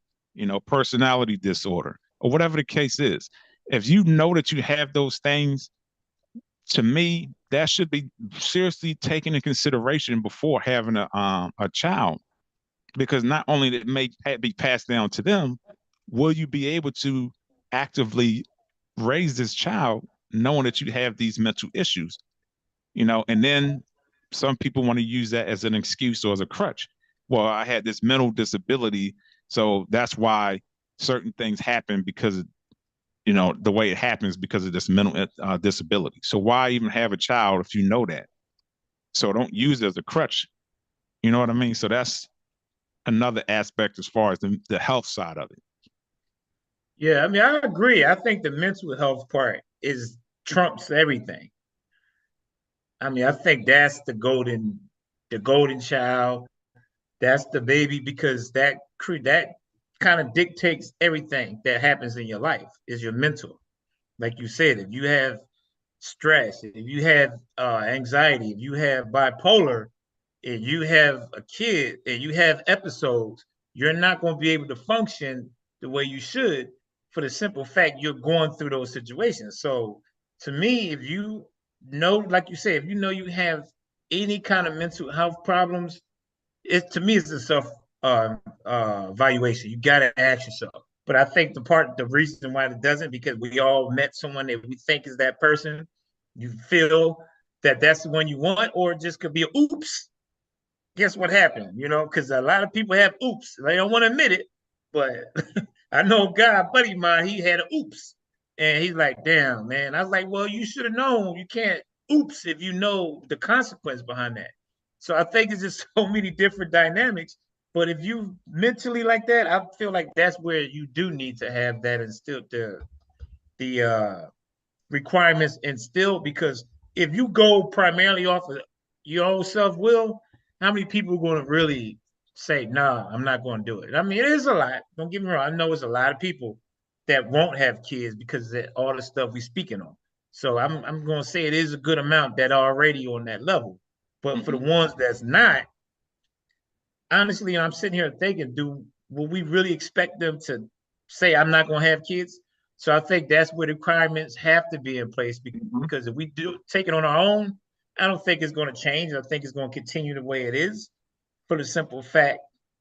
Speaker 1: personality disorder, or whatever the case is. If you know that you have those things, to me, that should be seriously taken in consideration before having a child, because not only that it may be passed down to them, will you be able to actively raise this child knowing that you have these mental issues? And then some people want to use that as an excuse or as a crutch. Well, I had this mental disability, so that's why certain things happen, because the way it happens because of this mental disability. So why even have a child if you know that? So don't use it as a crutch. You know what I mean? So that's another aspect as far as the health side of it.
Speaker 2: Yeah, I mean, I agree. I think the mental health part is trumps everything. I mean, I think that's the golden child. That's the baby, because that kind of dictates everything that happens in your life is your mental. Like you said, if you have stress, if you have anxiety, if you have bipolar, if you have a kid and you have episodes, you're not going to be able to function the way you should, for the simple fact you're going through those situations. So to me, if you know, like you said, if you know you have any kind of mental health problems, it to me it's a self evaluation. You got to ask yourself. But I think the reason why it doesn't, because we all met someone that we think is that person. You feel that that's the one you want, or it just could be a oops. Guess what happened? Because a lot of people have oops. They don't want to admit it, but I know a guy, a buddy of mine, he had an oops, and he's like, "Damn, man." I was like, "Well, you should have known. You can't oops if you know the consequence behind that." So I think it's just so many different dynamics. But if you mentally like that, I feel like that's where you do need to have that instilled, the requirements instilled, because if you go primarily off of your own self will, how many people are going to really say, "Nah, I'm not going to do it"? I mean, it is a lot. Don't get me wrong. I know it's a lot of people that won't have kids because of all the stuff we speaking on. So I'm going to say it is a good amount that are already on that level. But for the ones that's not, honestly, I'm sitting here thinking, will we really expect them to say, "I'm not going to have kids"? So I think that's where the requirements have to be in place, because if we do take it on our own, I don't think it's going to change. I think it's going to continue the way it is, for the simple fact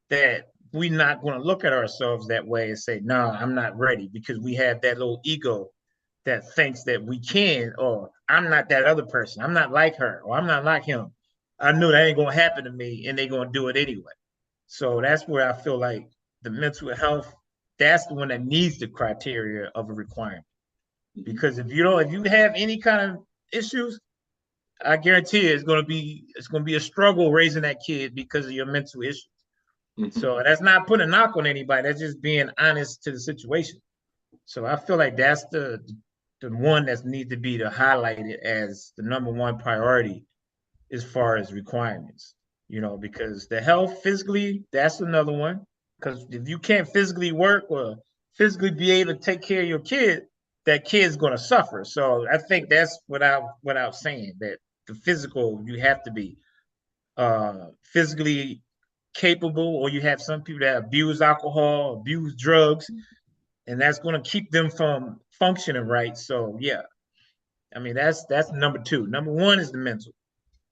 Speaker 2: that we're not going to look at ourselves that way and say, "No, I'm not ready," because we have that little ego that thinks that we can, or "I'm not that other person. I'm not like her, or I'm not like him. I knew that ain't going to happen to me," and they're going to do it anyway. So that's where I feel like the mental health, that's the one that needs the criteria of a requirement. Because if you have any kind of issues, I guarantee you it's gonna be a struggle raising that kid because of your mental issues. So that's not putting a knock on anybody. That's just being honest to the situation. So I feel like that's the one that needs to be highlighted as the number one priority as far as requirements. Because the health physically, that's another one. Because if you can't physically work or physically be able to take care of your kid, that kid's going to suffer. So I think that's without saying that the physical, you have to be physically capable, or you have some people that abuse alcohol, abuse drugs, and that's going to keep them from functioning right. So yeah, I mean that's number two. Number one is the mental.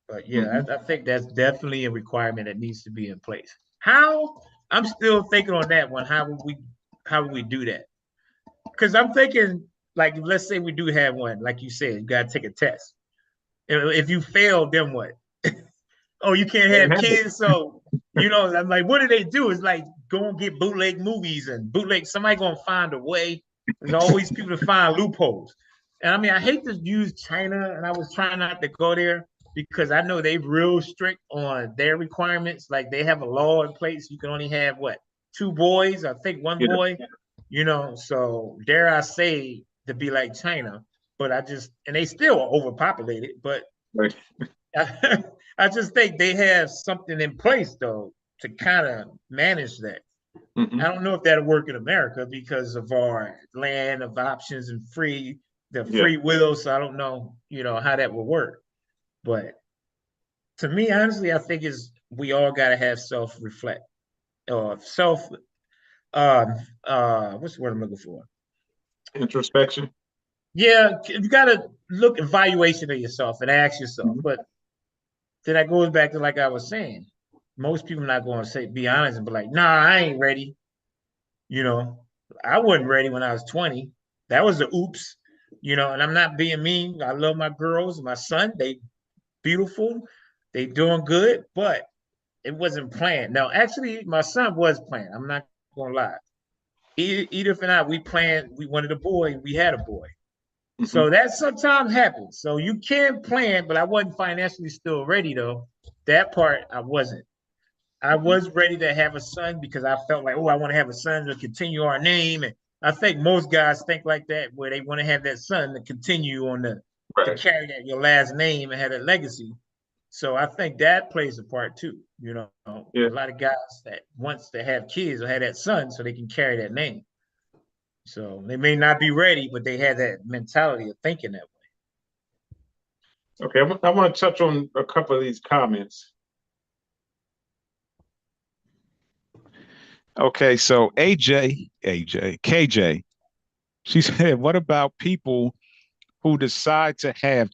Speaker 2: But yeah, I think that's definitely a requirement that needs to be in place. How? I'm still thinking on that one. How would we do that? Because I'm thinking, like, let's say we do have one, like you said, you gotta take a test. If you fail, then what? Oh, you can't have kids, so I'm like, what do they do? It's like go and get bootleg movies and bootleg. Somebody gonna find a way. There's always people to find loopholes. And I mean, I hate to use China, and I was trying not to go there because I know they real strict on their requirements. Like they have a law in place. You can only have what, two boys? I think one
Speaker 1: Yeah.
Speaker 2: boy. So dare I say to be like China, but and they still are overpopulated, but
Speaker 1: Right.
Speaker 2: I just think they have something in place though to kind of manage that. I don't know if that'll work in America because of our land of options and the
Speaker 1: Yeah.
Speaker 2: free will. So I don't know, how that will work. But to me, honestly, I think is we all got to have self reflect. self what's the word I'm looking for?
Speaker 1: Introspection.
Speaker 2: Yeah, you gotta look evaluation of yourself and ask yourself.
Speaker 1: Mhm.
Speaker 2: But then that goes back to like I was saying, most people not going to say be honest and be like, nah, I ain't ready. You know, I wasn't ready when I was 20. That was a oops. And I'm not being mean. I love my girls, my son. They beautiful. They doing good, but it wasn't planned. Now, actually, my son was planned. I'm not gonna lie. Edith and I, we planned. We wanted a boy. We had a boy.
Speaker 1: Mhm.
Speaker 2: So that sometimes happens. So you can plan, but I wasn't financially still ready though. That part I wasn't. I
Speaker 1: Mhm.
Speaker 2: was ready to have a son because I felt like, oh, I want to have a son to continue our name. And I think most guys think like that, where they want to have that son to continue on to
Speaker 1: Right.
Speaker 2: carry that your last name and have a legacy. So I think that plays a part too. A
Speaker 1: Yeah.
Speaker 2: lot of guys that wants to have kids or have that son so they can carry that name. So they may not be ready, but they have that mentality of thinking that way.
Speaker 1: Okay. I want to touch on a couple of these comments. Okay. So KJ, she said, what about people who decide to have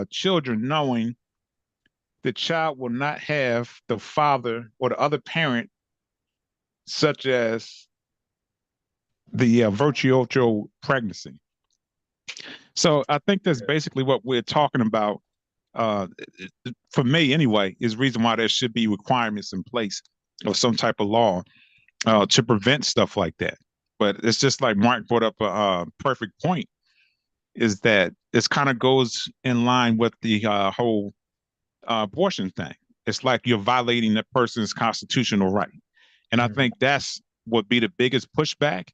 Speaker 1: children knowing the child will not have the father or the other parent, such as the virtual pregnancy? So I think that's basically what we're talking about. Uh, for me, anyway, is reason why there should be requirements in place or some type of law to prevent stuff like that. But it's just like Mark brought up a perfect point, is that this kind of goes in line with the whole abortion thing. It's like you're violating that person's constitutional right. And I
Speaker 2: Mhm.
Speaker 1: think that's would be the biggest pushback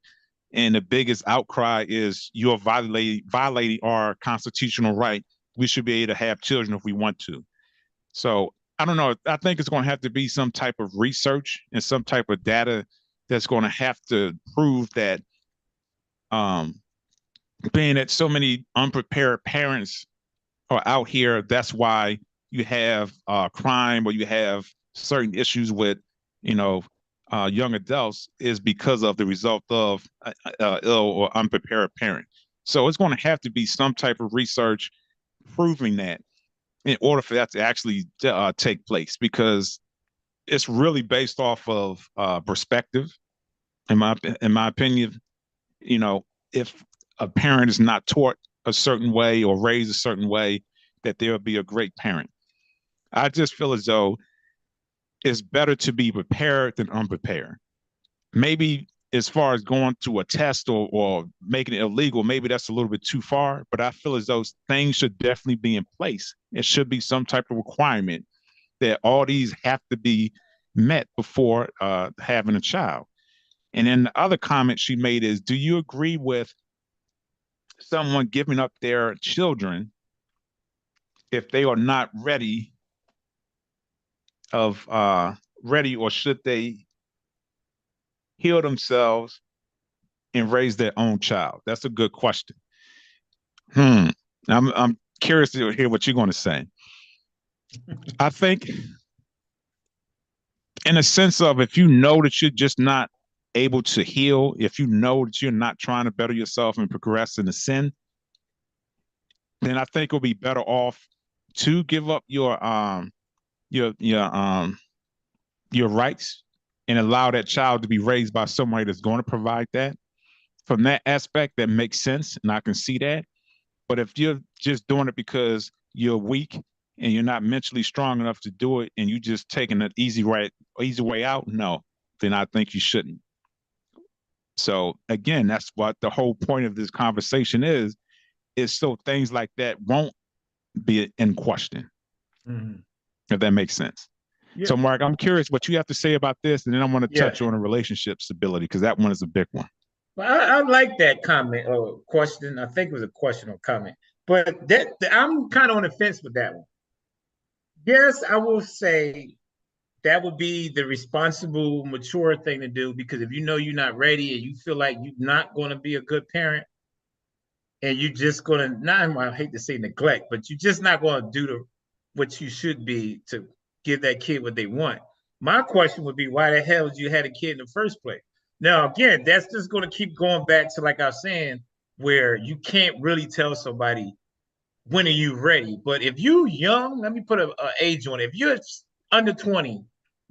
Speaker 1: and the biggest outcry is you're violating our constitutional right. We should be able to have children if we want to. So I don't know. I think it's going to have to be some type of research and some type of data that's going to have to prove that um, being that so many unprepared parents are out here, that's why you have crime or you have certain issues with, you know, young adults is because of the result of ill or unprepared parent. So it's going to have to be some type of research proving that in order for that to actually take place because it's really based off of perspective. In my opinion, you know, if a parent is not taught a certain way or raised a certain way, that they'll be a great parent. I just feel as though it's better to be prepared than unprepared. Maybe as far as going to a test or making it illegal, maybe that's a little bit too far, but I feel as though things should definitely be in place. It should be some type of requirement that all these have to be met before having a child. And then the other comment she made is, do you agree with someone giving up their children if they are not of ready, or should they heal themselves and raise their own child? That's a good question. Hmm. I'm curious to hear what you're going to say. I think, in a sense of if you know that you're just not able to heal, if you know that you're not trying to better yourself and progress in the sin, then I think it'll be better off to give up your your um your rights and allow that child to be raised by somebody that's going to provide that. From that aspect, that makes sense, and I can see that. But if you're just doing it because you're weak and you're not mentally strong enough to do it, and you just taking an easy way out, no, then I think you shouldn't. So again, that's what the whole point of this conversation is so things like that won't be in question,
Speaker 2: Mhm.
Speaker 1: if that makes sense.
Speaker 2: Yeah,
Speaker 1: So Mark, I'm curious what you have to say about this, and then I want to
Speaker 2: yeah.
Speaker 1: touch on a relationship stability because that one is a big one.
Speaker 2: Well, I like that comment or question. I think it was a question or comment, but I'm kind of on the fence with that one. Yes, I will say that would be the responsible, mature thing to do because if you know you're not ready and you feel like you're not going to be a good parent and you're just going to, not, I hate to say neglect, but you're just not going to do what you should be to give that kid what they want, My question would be, why the hell did you had a kid in the first place? Now, again, that's just going to keep going back to, like I was saying, where you can't really tell somebody when are you ready. But if you young, let me put a age on it. If you're under 20,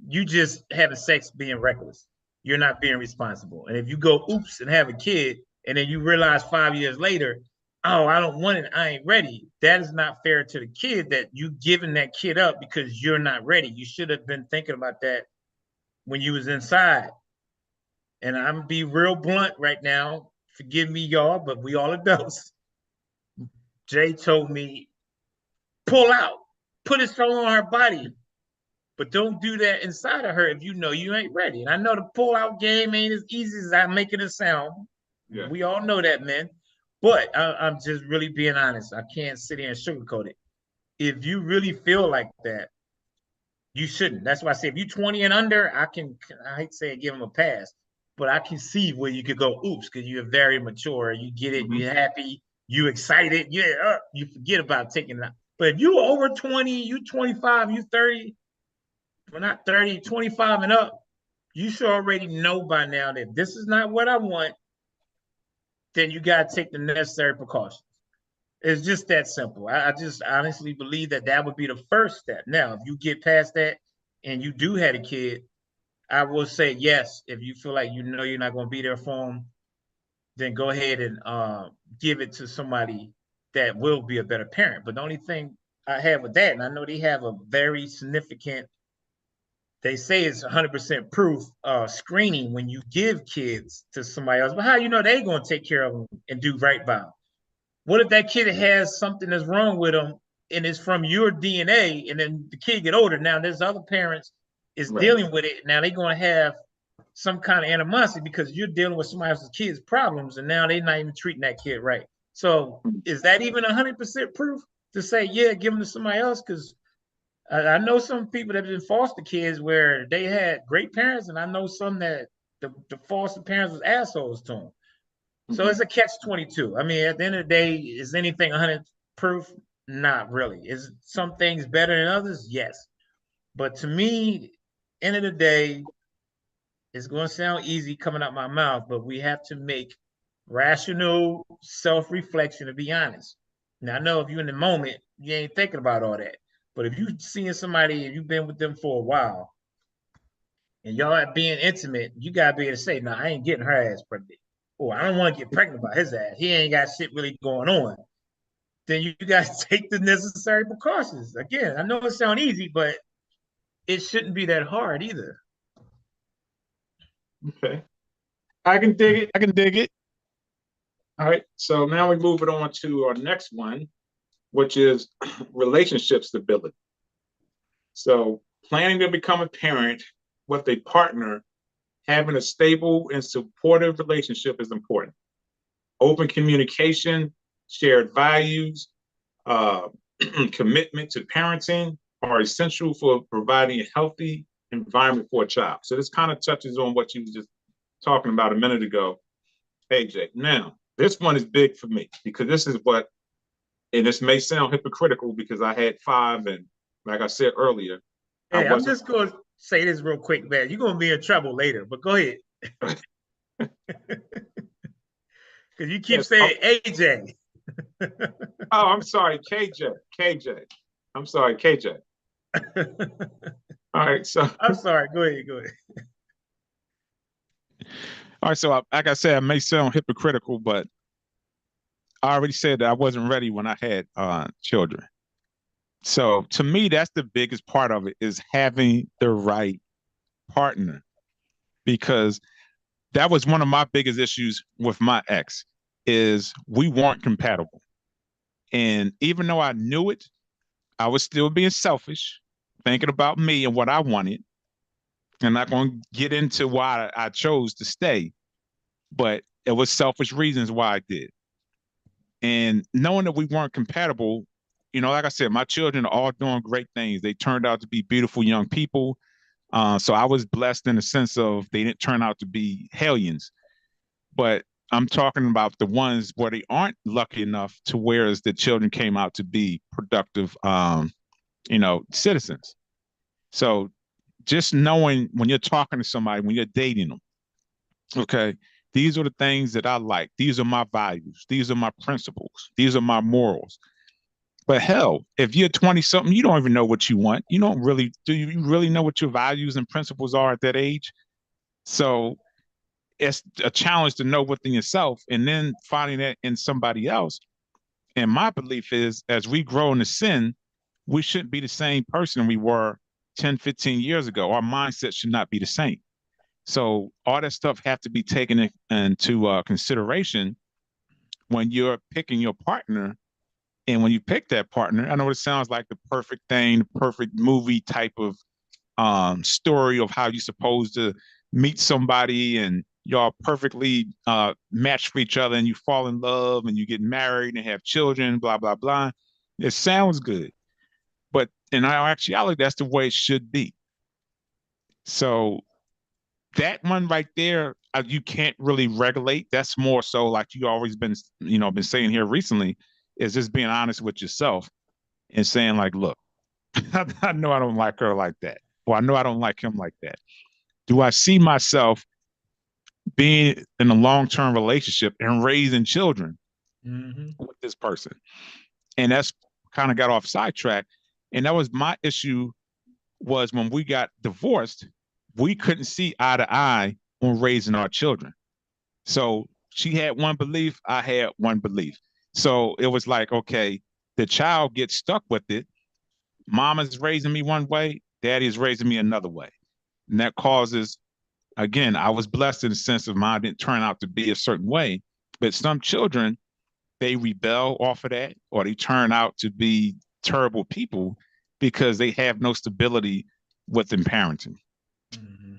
Speaker 2: you just having sex being reckless. You're not being responsible. And if you go oops and have a kid, and then you realize 5 years later, oh, I don't want it, I ain't ready. That is not fair to the kid that you giving that kid up because you're not ready. You should have been thinking about that when you was inside. And I'm gonna be real blunt right now. Forgive me, y'all, but we all adults. Jay told me, pull out, put his phone on her body, but don't do that inside of her if you know you ain't ready. And I know the pull out game ain't as easy as I make it sound. Yeah. We all know that, man. But I'm just really being honest. I can't sit here and sugarcoat it. If you really feel like that, you shouldn't. That's why I say if you're 20 and under, I hate to say it, give them a pass, but I can see where you could go, oops, because you're very mature. You get it, you're happy, you excited, you forget about taking it out. But if you over 20, you 25, you 30, well, not 30, 25 and up, you should already know by now that this is not what I want. Then you got to take the necessary precautions. It's just that simple. I just honestly believe that would be the first step. Now, if you get past that and you do have a kid, I will say yes. If you feel like you know you're not going to be there for them, then go ahead and give it to somebody that will be a better parent. But the only thing I have with that, and I know they have a very significant, they say it's 100% proof screening when you give kids to somebody else. But how you know they going to take care of them and do right by them? What if that kid has something that's wrong with them and it's from your DNA, and then the kid get older? Now there's other parents is dealing with it. Now they're going to have some kind of animosity because you're dealing with somebody else's kid's problems, and now they're not even treating that kid right. So is that even 100% proof to say, yeah, give them to somebody else? Because I know some people that have been foster kids where they had great parents, and I know some that the foster parents was assholes to them. So it's a catch-22. I mean, at the end of the day, is anything 100 proof? Not really. Is some things better than others? Yes. But to me, end of the day, it's going to sound easy coming out my mouth, but we have to make rational self-reflection, to be honest. Now, I know if you're in the moment, you ain't thinking about all that. But if you're seeing somebody and you've been with them for a while, and y'all are being intimate, you got to be able to say, no, I ain't getting her ass pregnant. Or I don't want to get pregnant by his ass. He ain't got shit really going on. Then you guys take the necessary precautions. Again, I know it sounds easy, but it shouldn't be that hard either.
Speaker 3: Okay. I can dig it. I can dig it. All right. So now we move it on to our next one, which is relationship stability. So planning to become a parent with a partner, having a stable and supportive relationship is important. Open communication, shared values, commitment to parenting are essential for providing a healthy environment for a child. So this kind of touches on what you were just talking about a minute ago, AJ. Now, this one is big for me because this is what, and this may sound hypocritical because I had 5, and like I said earlier.
Speaker 2: Hey, I'm just going to say this real quick, man. You're going to be in trouble later, but go ahead. Because you keep saying AJ.
Speaker 3: Oh, I'm sorry, KJ. I'm sorry, KJ. All right, so
Speaker 2: I'm sorry. Go ahead.
Speaker 1: All right, so like I said, I may sound hypocritical, but I already said that I wasn't ready when I had children. So to me, that's the biggest part of it, is having the right partner, because that was one of my biggest issues with my ex, is we weren't compatible. And even though I knew it, I was still being selfish, thinking about me and what I wanted. I'm not going to get into why I chose to stay, but it was selfish reasons why I did. And knowing that we weren't compatible, like I said, my children are all doing great things. They turned out to be beautiful young people. So I was blessed in the sense of they didn't turn out to be hellions. But I'm talking about the ones where they aren't lucky enough to where the children came out to be productive, citizens. So just knowing when you're talking to somebody, when you're dating them, okay, these are the things that I like. These are my values. These are my principles. These are my morals. But hell, if you're 20 something, you don't even know what you want. You don't really, do you really know what your values and principles are at that age? So it's a challenge to know within yourself and then finding that in somebody else. And my belief is as we grow into sin, we shouldn't be the same person we were 10, 15 years ago. Our mindset should not be the same. So all that stuff have to be taken into consideration when you're picking your partner. And when you pick that partner, I know it sounds like the perfect thing, the perfect movie type of story of how you're supposed to meet somebody and y'all perfectly match for each other and you fall in love and you get married and have children, blah, blah, blah. It sounds good. But in our actuality, that's the way it should be. So that one right there, you can't really regulate. That's more so like you always been, been saying here recently, is just being honest with yourself and saying like, look, I know I don't like her like that. Or I know I don't like him like that. Do I see myself being in a long-term relationship and raising children with this person? And that's kind of got off sidetrack. And that was my issue was when we got divorced, we couldn't see eye to eye on raising our children. So she had one belief, I had one belief. So it was like, okay, the child gets stuck with it. Mama's raising me one way, daddy is raising me another way. And that causes, again, I was blessed in the sense of mine didn't turn out to be a certain way, but some children, they rebel off of that or they turn out to be terrible people because they have no stability within parenting.
Speaker 2: Mm-hmm.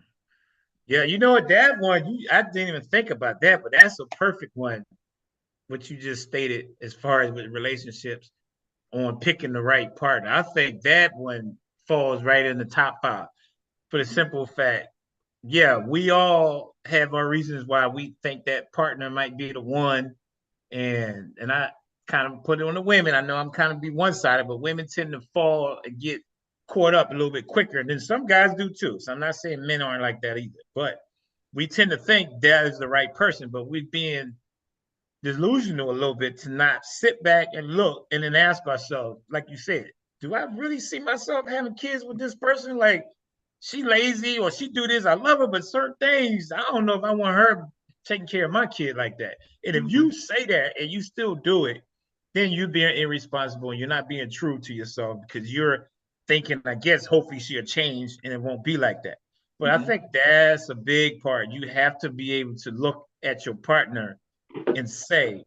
Speaker 2: Yeah, you know what, that one, I didn't even think about that, but that's a perfect one, what you just stated as far as with relationships on picking the right partner. I think that one falls right in the top 5 for the simple fact, yeah, we all have our reasons why we think that partner might be the one. And I kind of put it on the women. I know I'm kind of be one-sided, but women tend to fall and get caught up a little bit quicker. And then some guys do too. So I'm not saying men aren't like that either. But we tend to think that is the right person, but we're being delusional a little bit to not sit back and look and then ask ourselves, like you said, do I really see myself having kids with this person? Like, she lazy or she do this. I love her, but certain things, I don't know if I want her taking care of my kid like that. And if you say that and you still do it, then you're being irresponsible and you're not being true to yourself because you're thinking, I guess, hopefully she'll change and it won't be like that. But I think that's a big part. You have to be able to look at your partner and say,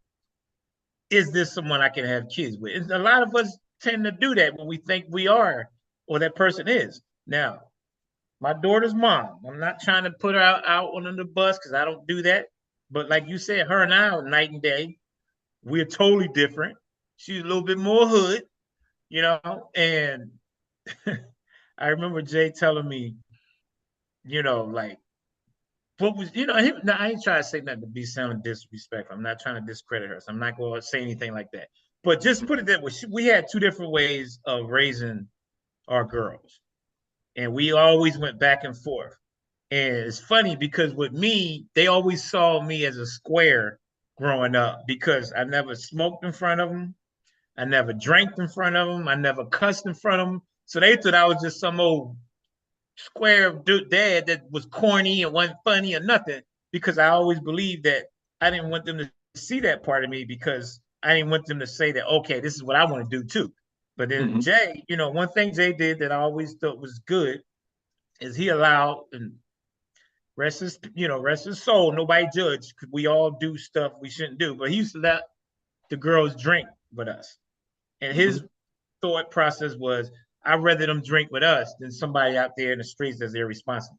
Speaker 2: is this someone I can have kids with? And a lot of us tend to do that when we think we are or that person is. Now, my daughter's mom, I'm not trying to put her out on the bus because I don't do that. But like you said, her and I are night and day. We're totally different. She's a little bit more hood, and I remember Jay telling me, like, what was, now I ain't trying to say nothing to be sounding disrespectful. I'm not trying to discredit her. So I'm not going to say anything like that. But just put it that way, we had 2 different ways of raising our girls. And we always went back and forth. And it's funny because with me, they always saw me as a square growing up because I never smoked in front of them. I never drank in front of them. I never cussed in front of them. So they thought I was just some old square dad that was corny and wasn't funny or nothing because I always believed that I didn't want them to see that part of me because I didn't want them to say that, okay, this is what I want to do too. But then Jay, one thing Jay did that I always thought was good is he allowed, and rest his soul, nobody judged because we all do stuff we shouldn't do. But he used to let the girls drink with us. And his thought process was, I'd rather them drink with us than somebody out there in the streets that's irresponsible.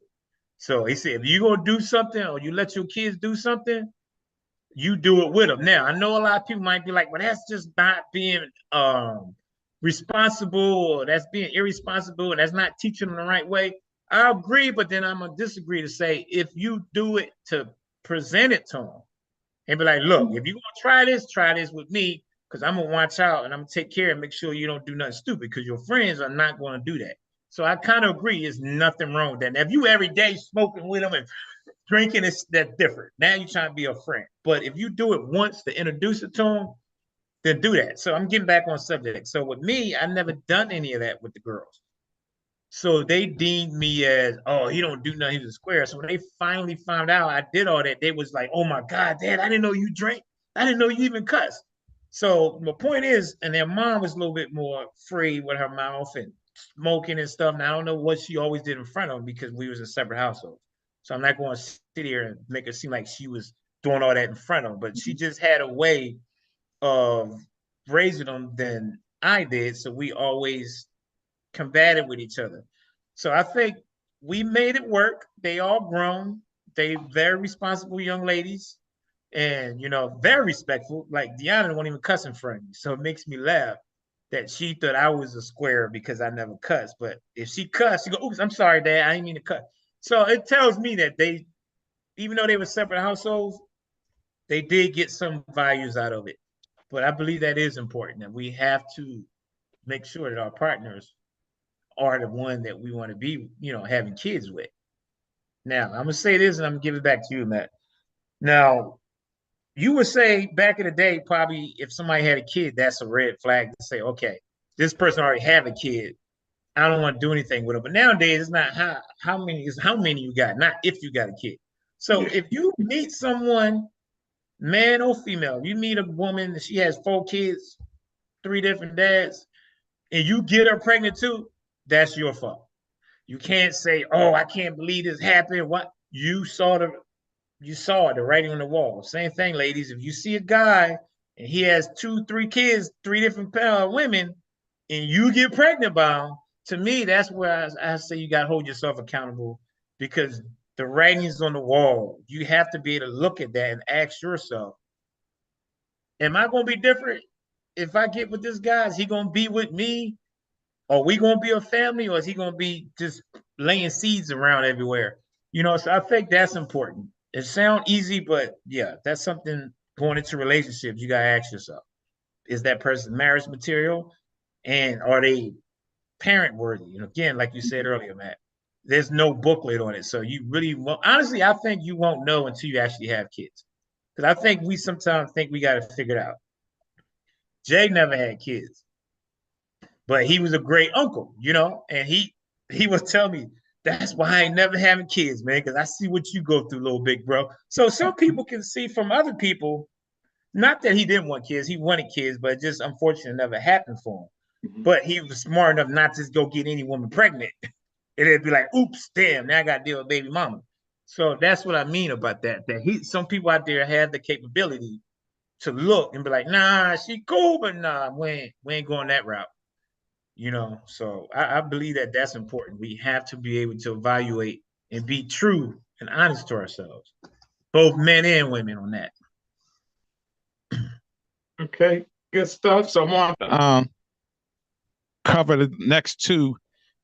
Speaker 2: So he said, if you're going to do something or you let your kids do something, you do it with them. Now, I know a lot of people might be like, well, that's just not being responsible or that's being irresponsible and that's not teaching them the right way. I agree, but then I'm going to disagree to say if you do it to present it to them and be like, look, if you're going to try this with me because I'm going to watch out and I'm going to take care and make sure you don't do nothing stupid because your friends are not going to do that. So I kind of agree. There's nothing wrong with that. Now, if you every day smoking with them and drinking, it's that different. Now you're trying to be a friend. But if you do it once to introduce it to them, then do that. So I'm getting back on subject. So with me, I never done any of that with the girls. So they deemed me as, oh, he don't do nothing. He's a square. So when they finally found out I did all that, they was like, oh my God, Dad, I didn't know you drink. I didn't know you even cuss. So my point is, and their mom was a little bit more free with her mouth and smoking and stuff. And I don't know what she always did in front of them because we was in separate households. So I'm not going to sit here and make it seem like she was doing all that in front of them, but she just had a way of raising them than I did. So we always combated with each other. So I think we made it work. They all grown. They very responsible young ladies and, very respectful. Like Deanna won't even cuss in front of me. So it makes me laugh that she thought I was a square because I never cuss. But if she cussed, she go, oops, I'm sorry, Dad. I didn't mean to cuss. So it tells me that they, even though they were separate households, they did get some values out of it. But I believe that is important, that we have to make sure that our partners are the one that we want to be, having kids with. Now, I'm gonna say this and I'm gonna give it back to you, Matt. Now, you would say back in the day, probably if somebody had a kid, that's a red flag to say, okay, this person already have a kid. I don't want to do anything with it. But nowadays, it's not how many is how many you got, not if you got a kid. So if you meet someone, man or female, you meet a woman and she has 4 kids, 3 different dads, and you get her pregnant too, that's your fault. You can't say, "Oh, I can't believe this happened." What you saw the writing on the wall. Same thing, ladies. If you see a guy and he has 2, 3 kids, 3 different women, and you get pregnant by him, to me, that's where I say you got to hold yourself accountable because the writing's on the wall. You have to be able to look at that and ask yourself, am I going to be different if I get with this guy? Is he going to be with me? Are we going to be a family or is he going to be just laying seeds around everywhere? So I think that's important. It sounds easy, but yeah, that's something going into relationships. You got to ask yourself, is that person marriage material? And are they parent worthy? And again, like you said earlier, Matt, there's no booklet on it. So you really won't, honestly, I think you won't know until you actually have kids. Because I think we sometimes think we got to figure it out. Jay never had kids, but he was a great uncle, and he was telling me, that's why I ain't never having kids, man, because I see what you go through, little big bro. So some people can see from other people, not that he didn't want kids, he wanted kids, but just unfortunately never happened for him. But he was smart enough not to go get any woman pregnant. It'd be like, oops, damn, now I got to deal with baby mama. So that's what I mean about that. That some people out there have the capability to look and be like, nah, she cool, but nah, we ain't going that route. So I believe that that's important. We have to be able to evaluate and be true and honest to ourselves, both men and women on that.
Speaker 3: Okay, good stuff. So I'm on
Speaker 1: cover the next two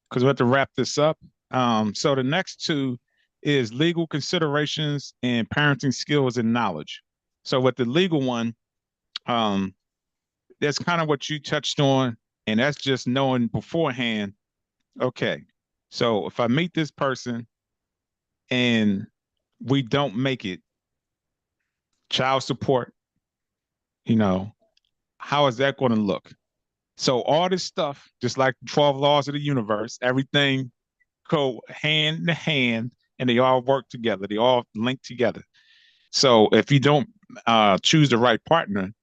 Speaker 1: because we have to wrap this up. So the next two is legal considerations and parenting skills and knowledge. So with the legal one, that's kind of what you touched on, and that's just knowing beforehand, okay, so if I meet this person and we don't make it, child support, how is that going to look? So all this stuff, just like 12 laws of the universe, everything go hand in hand and they all work together. They all link together. So if you don't choose the right partner,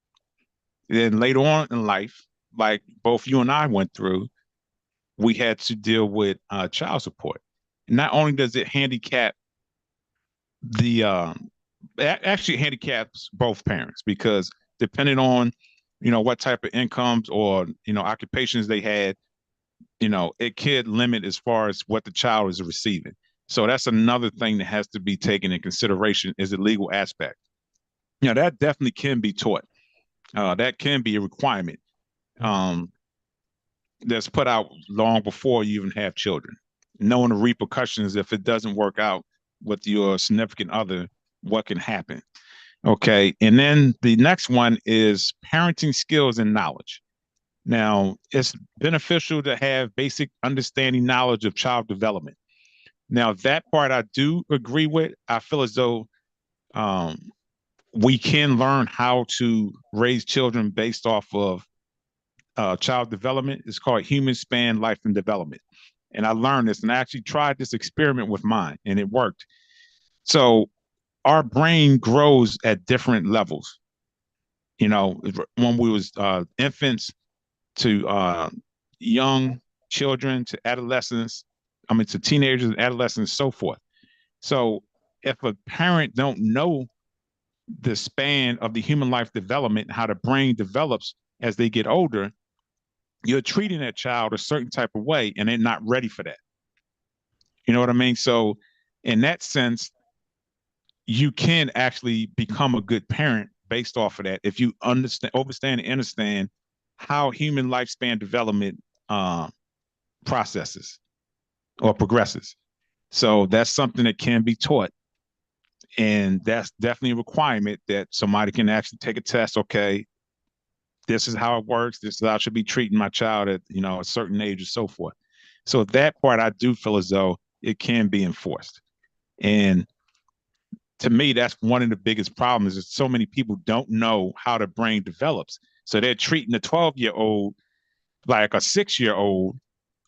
Speaker 1: then later on in life, like both you and I went through, we had to deal with child support. Not only does it handicap actually handicaps both parents because depending on, what type of incomes or, occupations they had, it could limit as far as what the child is receiving. So that's another thing that has to be taken in consideration is the legal aspect. That definitely can be taught. That can be a requirement that's put out long before you even have children. Knowing the repercussions if it doesn't work out with your significant other, what can happen. Okay, and then the next one is parenting skills and knowledge. Now, it's beneficial to have basic understanding knowledge of child development. Now, that part I do agree with. I feel as though um, we can learn how to raise children based off of child development. It's called human span life and development. And I learned this and I actually tried this experiment with mine and it worked. So our brain grows at different levels. You know, when we was infants to young children to adolescents, I mean to teenagers and adolescents, so forth. So if a parent don't know the span of the human life development, how the brain develops as they get older, you're treating that child a certain type of way and they're not ready for that. You know what I mean? So in that sense, you can actually become a good parent based off of that if you understand and understand how human lifespan development processes or progresses. So that's something that can be taught. And that's definitely a requirement that somebody can actually take a test. Okay, this is how it works. This is how I should be treating my child at, you know, a certain age and so forth. So that part I do feel as though it can be enforced. And to me, that's one of the biggest problems is so many people don't know how the brain develops. So they're treating a 12-year-old like a 6-year-old,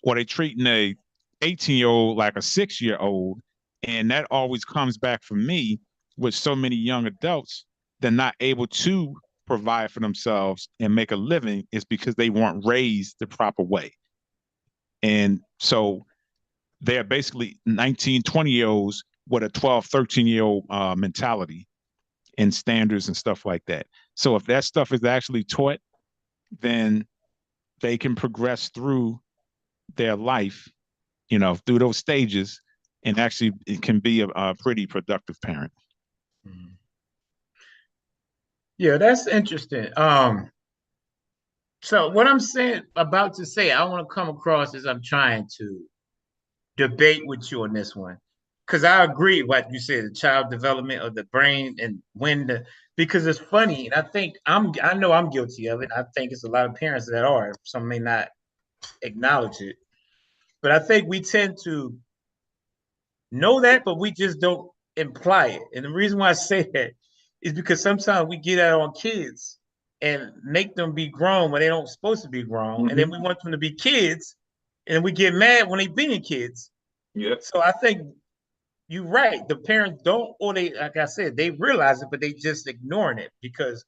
Speaker 1: or they're treating a 18-year-old like a 6-year-old. And that always comes back for me with so many young adults. They're not able to provide for themselves and make a living is because they weren't raised the proper way. And so they're basically 19, 20-year-olds with a 12, 13-year-old mentality and standards and stuff like that. So if that stuff is actually taught, then they can progress through their life, you know, through those stages, and actually it can be a pretty productive parent.
Speaker 2: Yeah, that's interesting. So what I'm about to say, I want to come across as I'm trying to debate with you on this one. Because I agree what you said, the child development of the brain and because it's funny, and I know I'm guilty of it. I think it's a lot of parents that are. Some may not acknowledge it. But I think we tend to know that, but we just don't imply it. And the reason why I say that is because sometimes we get out on kids and make them be grown when they don't supposed to be grown. And then we want them to be kids and we get mad when they being kids.
Speaker 3: Yeah.
Speaker 2: So I think you're right. The parents don't, or they, like I said, they realize it, but they just ignoring it because,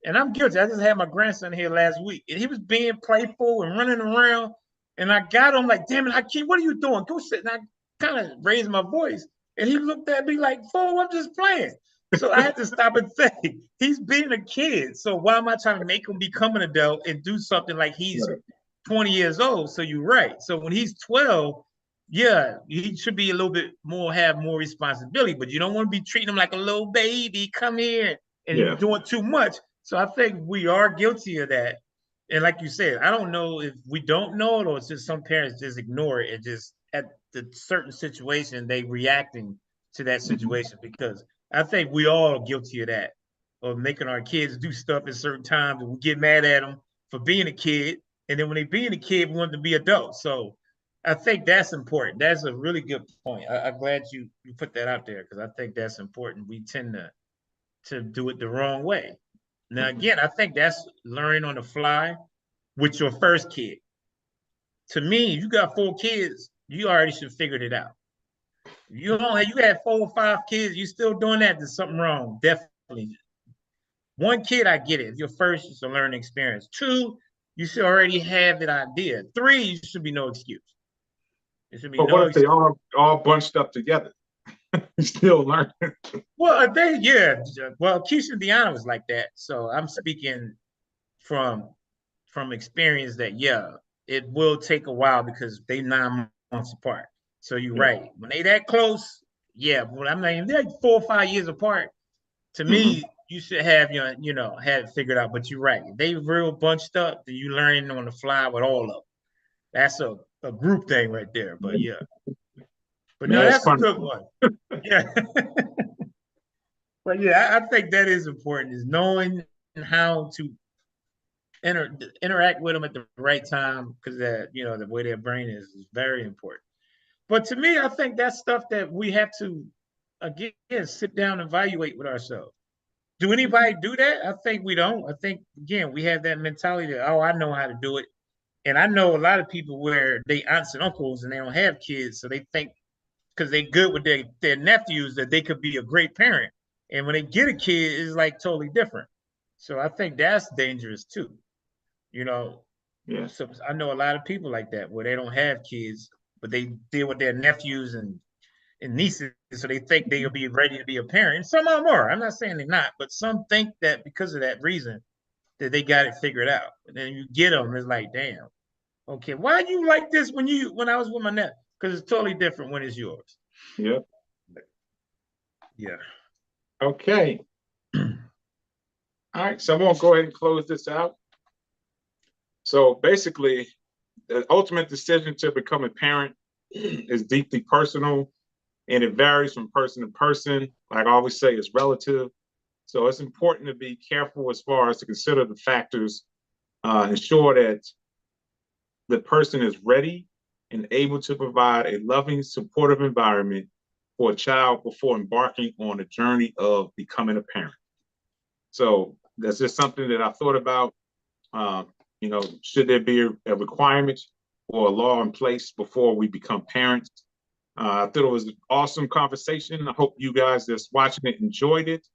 Speaker 2: and I'm guilty. I just had my grandson here last week and he was being playful and running around. And I got him like, damn it, Hakeem, what are you doing? Go sit. And I kind of raised my voice. And he looked at me like, fool, I'm just playing. So I had to stop and think, he's being a kid. So why am I trying to make him become an adult and do something like he's 20 years old? So you're right. So when he's 12, yeah, he should be a little bit more, have more responsibility, but you don't want to be treating him like a little baby. Come here and doing too much. So I think we are guilty of that. And like you said, I don't know if we don't know it or it's just some parents just ignore it and just at the certain situation they reacting to that situation because I think we all are guilty of that, of making our kids do stuff at certain times and we get mad at them for being a kid. And then when they being a kid, we want them to be adults. So I think that's important. That's a really good point. I'm glad you put that out there because I think that's important. We tend to do it the wrong way. Now, again, I think that's learning on the fly with your first kid. To me, you got 4 kids, you already should have figured it out. You had 4 or 5 kids, you still doing that, there's something wrong. Definitely. 1 kid, I get it. If your first is a learning experience. 2, you should already have that idea. 3, you should be no excuse. It should be
Speaker 3: but what if they all bunched up together? Still learning.
Speaker 2: Well, Well, Keisha and Deanna was like that. So I'm speaking from experience that it will take a while because they 9 months apart. So you're right. When they that close, well, I'm not even they're like 4 or 5 years apart. To me, you should have have it figured out. But you're right. They real bunched up, then you learning on the fly with all of them. That's a group thing right there. But yeah. But no, that's a good one. Yeah. But yeah, I think that is important, is knowing how to interact with them at the right time, because that, you know, the way their brain is very important. But to me, I think that's stuff that we have to, again, sit down and evaluate with ourselves. Do anybody do that? I think we don't. I think, again, we have that mentality that, oh, I know how to do it. And I know a lot of people where they aunts and uncles and they don't have kids, so they think because they good with their nephews that they could be a great parent. And when they get a kid, it's like totally different. So I think that's dangerous too. You know,
Speaker 3: Yeah.
Speaker 2: so I know a lot of people like that where they don't have kids, but they deal with their nephews and nieces, so they think they'll be ready to be a parent. And some of them are. I'm not saying they're not, but some think that because of that reason that they got it figured out. And then you get them, it's like, damn, okay, why you like this when I was with my nephew? Because it's totally different when it's yours.
Speaker 3: Yeah.
Speaker 2: Yeah.
Speaker 3: Okay. All right. So I'm gonna go ahead and close this out. So basically, the ultimate decision to become a parent is deeply personal, and it varies from person to person. Like I always say, it's relative. So it's important to be careful as far as to consider the factors, ensure that the person is ready and able to provide a loving, supportive environment for a child before embarking on a journey of becoming a parent. So that's just something that I thought about. You know, should there be a requirement or a law in place before we become parents? I thought it was an awesome conversation. I hope you guys that's watching it enjoyed it.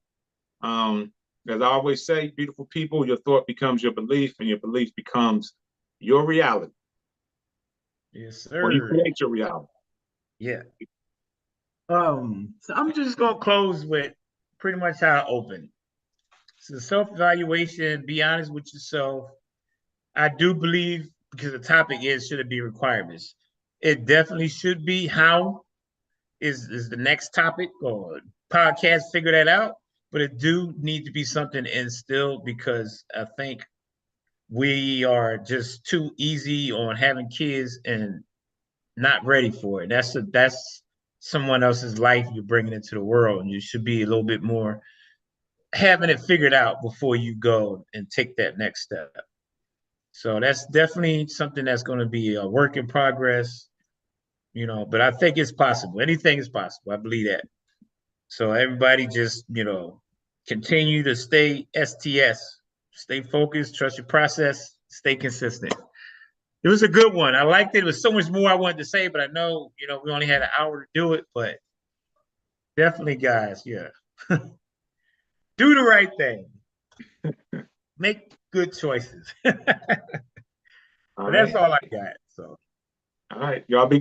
Speaker 3: As I always say, beautiful people, your thought becomes your belief, and your belief becomes your reality.
Speaker 2: Yes,
Speaker 3: Or you
Speaker 2: sir.
Speaker 3: create your reality.
Speaker 2: Yeah. So I'm just gonna close with pretty much how I opened. So self-evaluation, be honest with yourself. I do believe, because the topic is, should it be requirements? It definitely should be. How is the next topic or podcast, figure that out. But it do need to be something instilled, because I think we are just too easy on having kids and not ready for it. That's someone else's life you're bringing into the world, and you should be a little bit more having it figured out before you go and take that next step. So that's definitely something that's going to be a work in progress, you know, but I think it's possible. Anything is possible. I believe that. So everybody just, you know, continue to stay STS, stay focused, trust your process, stay consistent. It was a good one. I liked it. There was so much more I wanted to say, but I know, you know, we only had an hour to do it, but definitely, guys, yeah. Do the right thing. Make good choices. But
Speaker 3: All
Speaker 2: that's
Speaker 3: right.
Speaker 2: all I got. So
Speaker 3: All right. Y'all be